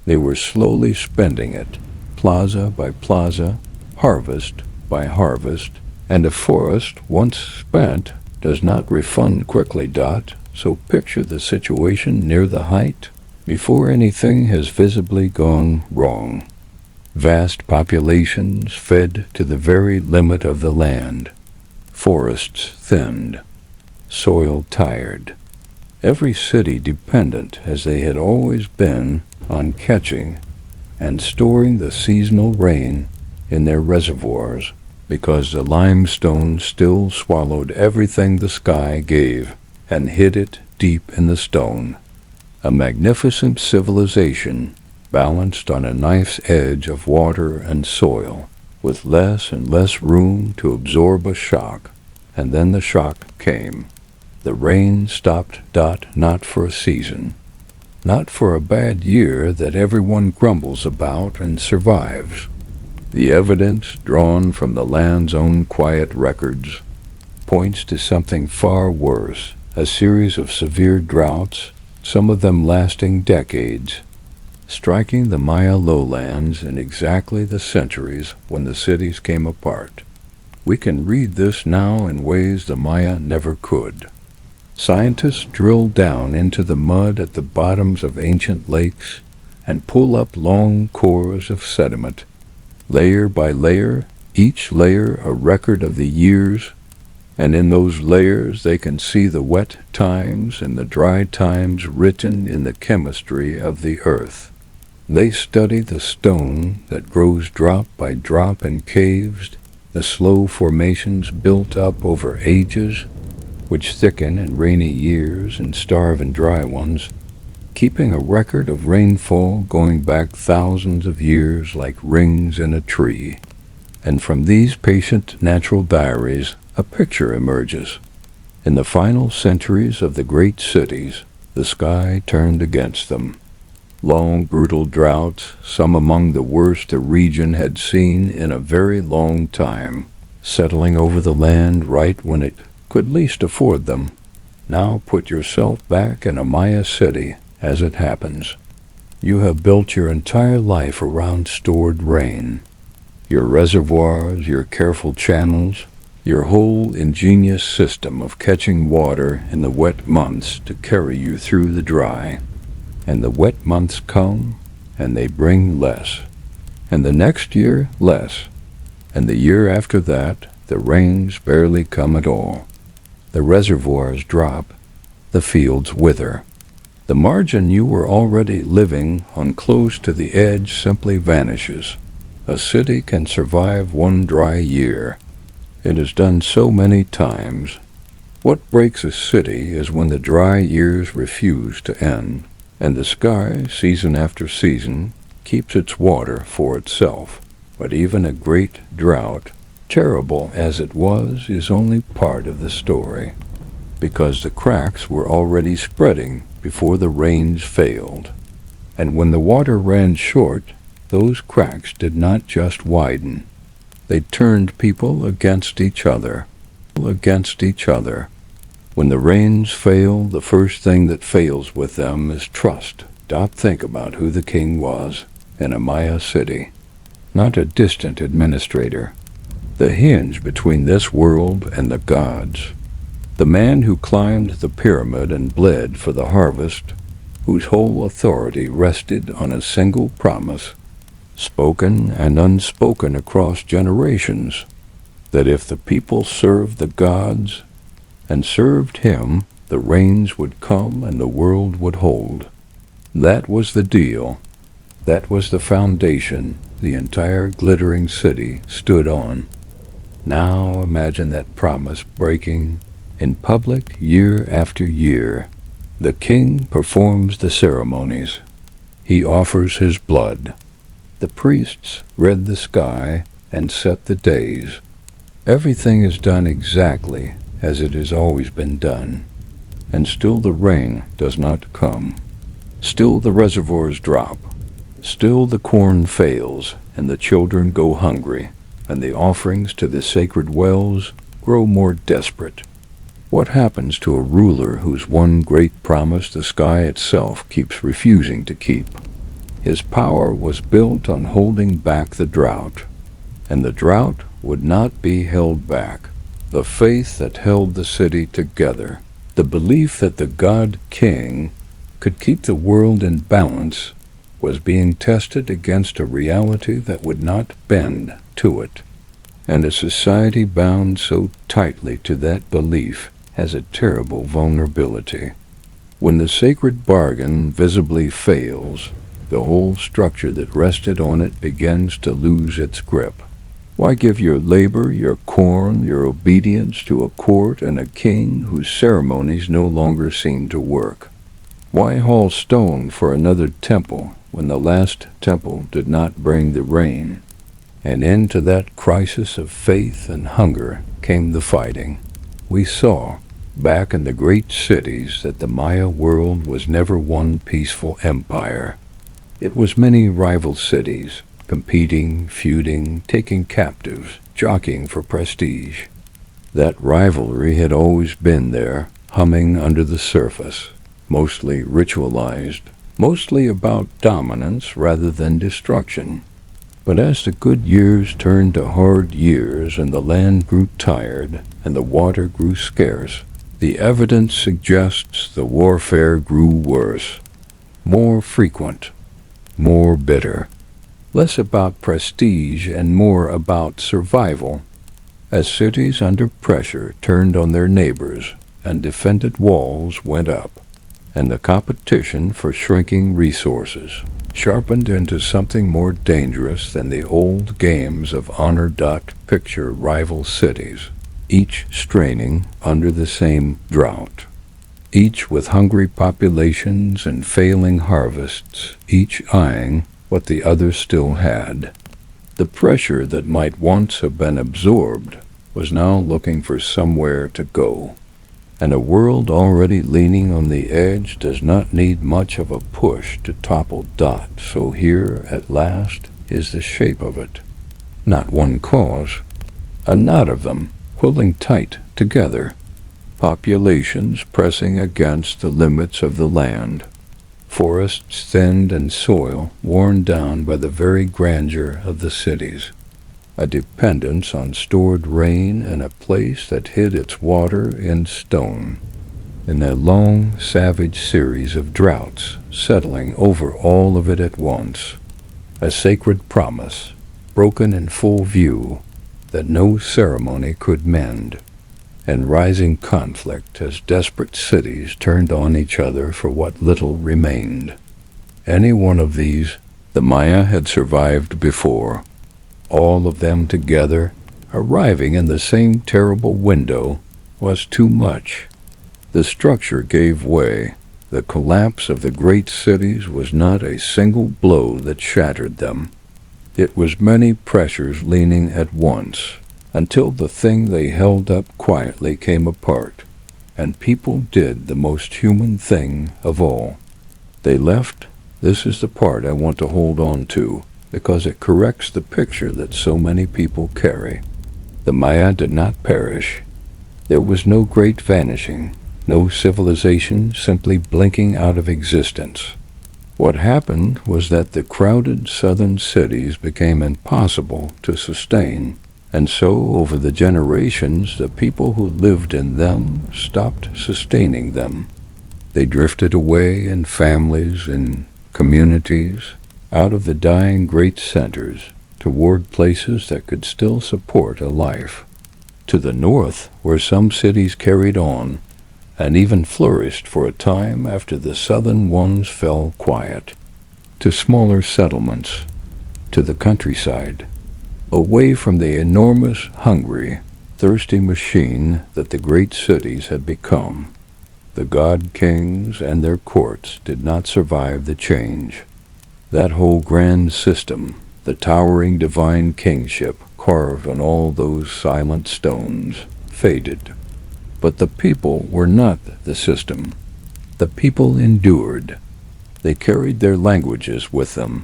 They were slowly spending it, plaza by plaza, harvest by harvest, and a forest once spent does not refund quickly, Dot, so picture the situation near the height, before anything has visibly gone wrong. Vast populations fed to the very limit of the land, forests thinned, soil tired, every city dependent, as they had always been, on catching and storing the seasonal rain in their reservoirs, because the limestone still swallowed everything the sky gave and hid it deep in the stone. A magnificent civilization balanced on a knife's edge of water and soil, with less and less room to absorb a shock. And then the shock came. The rain stopped, Dot, not for a season, not for a bad year that everyone grumbles about and survives. The evidence drawn from the land's own quiet records points to something far worse, a series of severe droughts, some of them lasting decades, striking the Maya lowlands in exactly the centuries when the cities came apart. We can read this now in ways the Maya never could. Scientists drill down into the mud at the bottoms of ancient lakes and pull up long cores of sediment, layer by layer, each layer a record of the years, and in those layers they can see the wet times and the dry times written in the chemistry of the earth. They study the stone that grows drop by drop in caves, the slow formations built up over ages, which thicken in rainy years and starve in dry ones, keeping a record of rainfall going back thousands of years like rings in a tree. And from these patient natural diaries, a picture emerges. In the final centuries of the great cities, the sky turned against them. Long, brutal droughts, some among the worst the region had seen in a very long time, settling over the land right when it could least afford them. Now put yourself back in a Maya city as it happens. You have built your entire life around stored rain. Your reservoirs, your careful channels, your whole ingenious system of catching water in the wet months to carry you through the dry. And the wet months come, and they bring less. And the next year, less. And the year after that, the rains barely come at all. The reservoirs drop, the fields wither. The margin you were already living on close to the edge simply vanishes. A city can survive one dry year. It is done so many times. What breaks a city is when the dry years refuse to end, and the sky, season after season, keeps its water for itself. But even a great drought, terrible as it was, is only part of the story, because the cracks were already spreading before the rains failed. And when the water ran short, those cracks did not just widen. They turned people against each other. When the rains fail, the first thing that fails with them is trust. Think about who the king was in a Maya city, not a distant administrator. The hinge between this world and the gods. The man who climbed the pyramid and bled for the harvest, whose whole authority rested on a single promise, spoken and unspoken across generations, that if the people served the gods and served him, the rains would come and the world would hold. That was the deal. That was the foundation the entire glittering city stood on. Now imagine that promise breaking in public year after year. The king performs the ceremonies. He offers his blood. The priests read the sky and set the days. Everything is done exactly as it has always been done. And still the rain does not come. Still the reservoirs drop. Still the corn fails and the children go hungry, and the offerings to the sacred wells grow more desperate. What happens to a ruler whose one great promise the sky itself keeps refusing to keep? His power was built on holding back the drought, and the drought would not be held back. The faith that held the city together, the belief that the God-King could keep the world in balance, was being tested against a reality that would not bend to it. And a society bound so tightly to that belief has a terrible vulnerability. When the sacred bargain visibly fails, the whole structure that rested on it begins to lose its grip. Why give your labor, your corn, your obedience to a court and a king whose ceremonies no longer seem to work? Why haul stone for another temple when the last temple did not bring the rain? And into that crisis of faith and hunger came the fighting. We saw, back in the great cities, that the Maya world was never one peaceful empire. It was many rival cities, competing, feuding, taking captives, jockeying for prestige. That rivalry had always been there, humming under the surface, mostly ritualized, mostly about dominance rather than destruction. But as the good years turned to hard years and the land grew tired and the water grew scarce, the evidence suggests the warfare grew worse, more frequent, more bitter, less about prestige and more about survival, as cities under pressure turned on their neighbors and defended walls went up, and the competition for shrinking resources sharpened into something more dangerous than the old games of honor-picture rival cities, each straining under the same drought, each with hungry populations and failing harvests, each eyeing what the other still had. The pressure that might once have been absorbed was now looking for somewhere to go. And a world already leaning on the edge does not need much of a push to topple Dot, so here, at last, is the shape of it. Not one cause, a knot of them, pulling tight together. Populations pressing against the limits of the land. Forests thinned and soil worn down by the very grandeur of the cities. A dependence on stored rain and a place that hid its water in stone, in a long, savage series of droughts settling over all of it at once. A sacred promise, broken in full view, that no ceremony could mend, and rising conflict as desperate cities turned on each other for what little remained. Any one of these the Maya had survived before. All of them together, arriving in the same terrible window, was too much. The structure gave way. The collapse of the great cities was not a single blow that shattered them. It was many pressures leaning at once, until the thing they held up quietly came apart, and people did the most human thing of all. They left. This is the part I want to hold on to, because it corrects the picture that so many people carry. The Maya did not perish. There was no great vanishing, no civilization simply blinking out of existence. What happened was that the crowded southern cities became impossible to sustain, and so over the generations the people who lived in them stopped sustaining them. They drifted away in families, in communities, out of the dying great centers, toward places that could still support a life. To the north, where some cities carried on, and even flourished for a time after the southern ones fell quiet. To smaller settlements, to the countryside, away from the enormous, hungry, thirsty machine that the great cities had become. The god kings and their courts did not survive the change. That whole grand system, the towering divine kingship carved on all those silent stones, faded. But the people were not the system. The people endured. They carried their languages with them,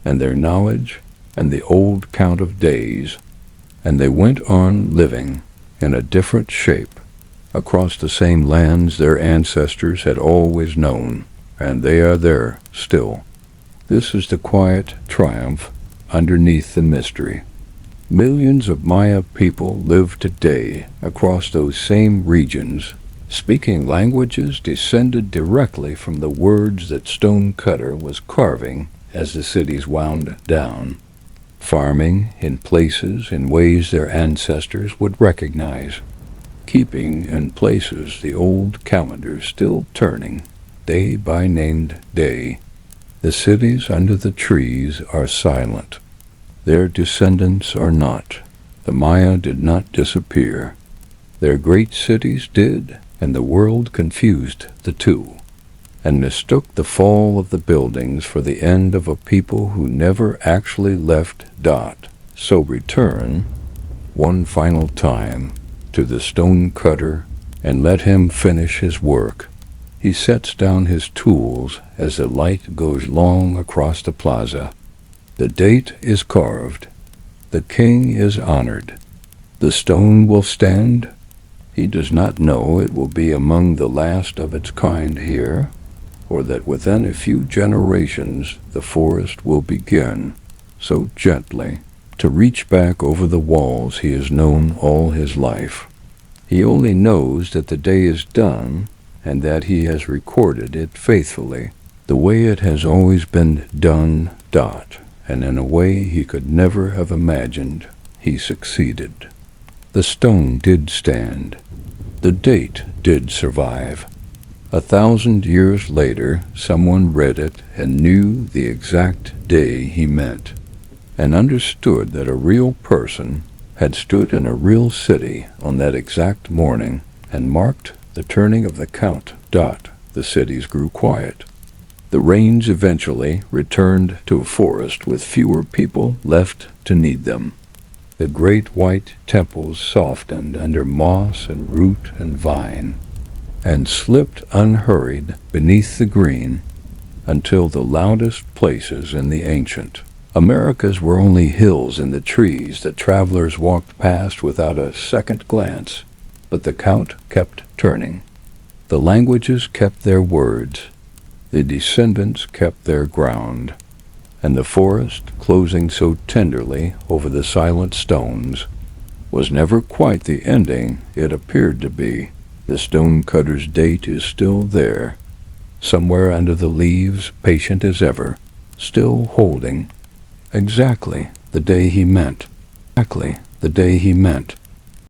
and their knowledge, and the old count of days, and they went on living in a different shape, across the same lands their ancestors had always known, and they are there still. This is the quiet triumph underneath the mystery. Millions of Maya people live today across those same regions, speaking languages descended directly from the words that Stonecutter was carving as the cities wound down, farming in places in ways their ancestors would recognize, keeping in places the old calendars still turning, day by named day. The cities under the trees are silent. Their descendants are not. The Maya did not disappear. Their great cities did, and the world confused the two, and mistook the fall of the buildings for the end of a people who never actually left Dot. So return, one final time, to the Stonecutter, and let him finish his work. He sets down his tools as the light goes long across the plaza. The date is carved. The king is honored. The stone will stand. He does not know it will be among the last of its kind here, or that within a few generations the forest will begin, so gently, to reach back over the walls he has known all his life. He only knows that the day is done, and that he has recorded it faithfully, the way it has always been done, Dot, and in a way he could never have imagined. He succeeded. The stone did stand. The date did survive. 1,000 years later, someone read it and knew the exact day he meant, and understood that a real person had stood in a real city on that exact morning and marked the turning of the count. Dot. The cities grew quiet. The rains eventually returned to a forest with fewer people left to need them. The great white temples softened under moss and root and vine. and slipped unhurried beneath the green until the loudest places in the ancient Americas were only hills in the trees that travelers walked past without a second glance. But the count kept turning. The languages kept their words, the descendants kept their ground, and the forest, closing so tenderly over the silent stones, was never quite the ending it appeared to be. The stonecutter's date is still there, somewhere under the leaves, patient as ever, still holding exactly the day he meant. Exactly the day he meant.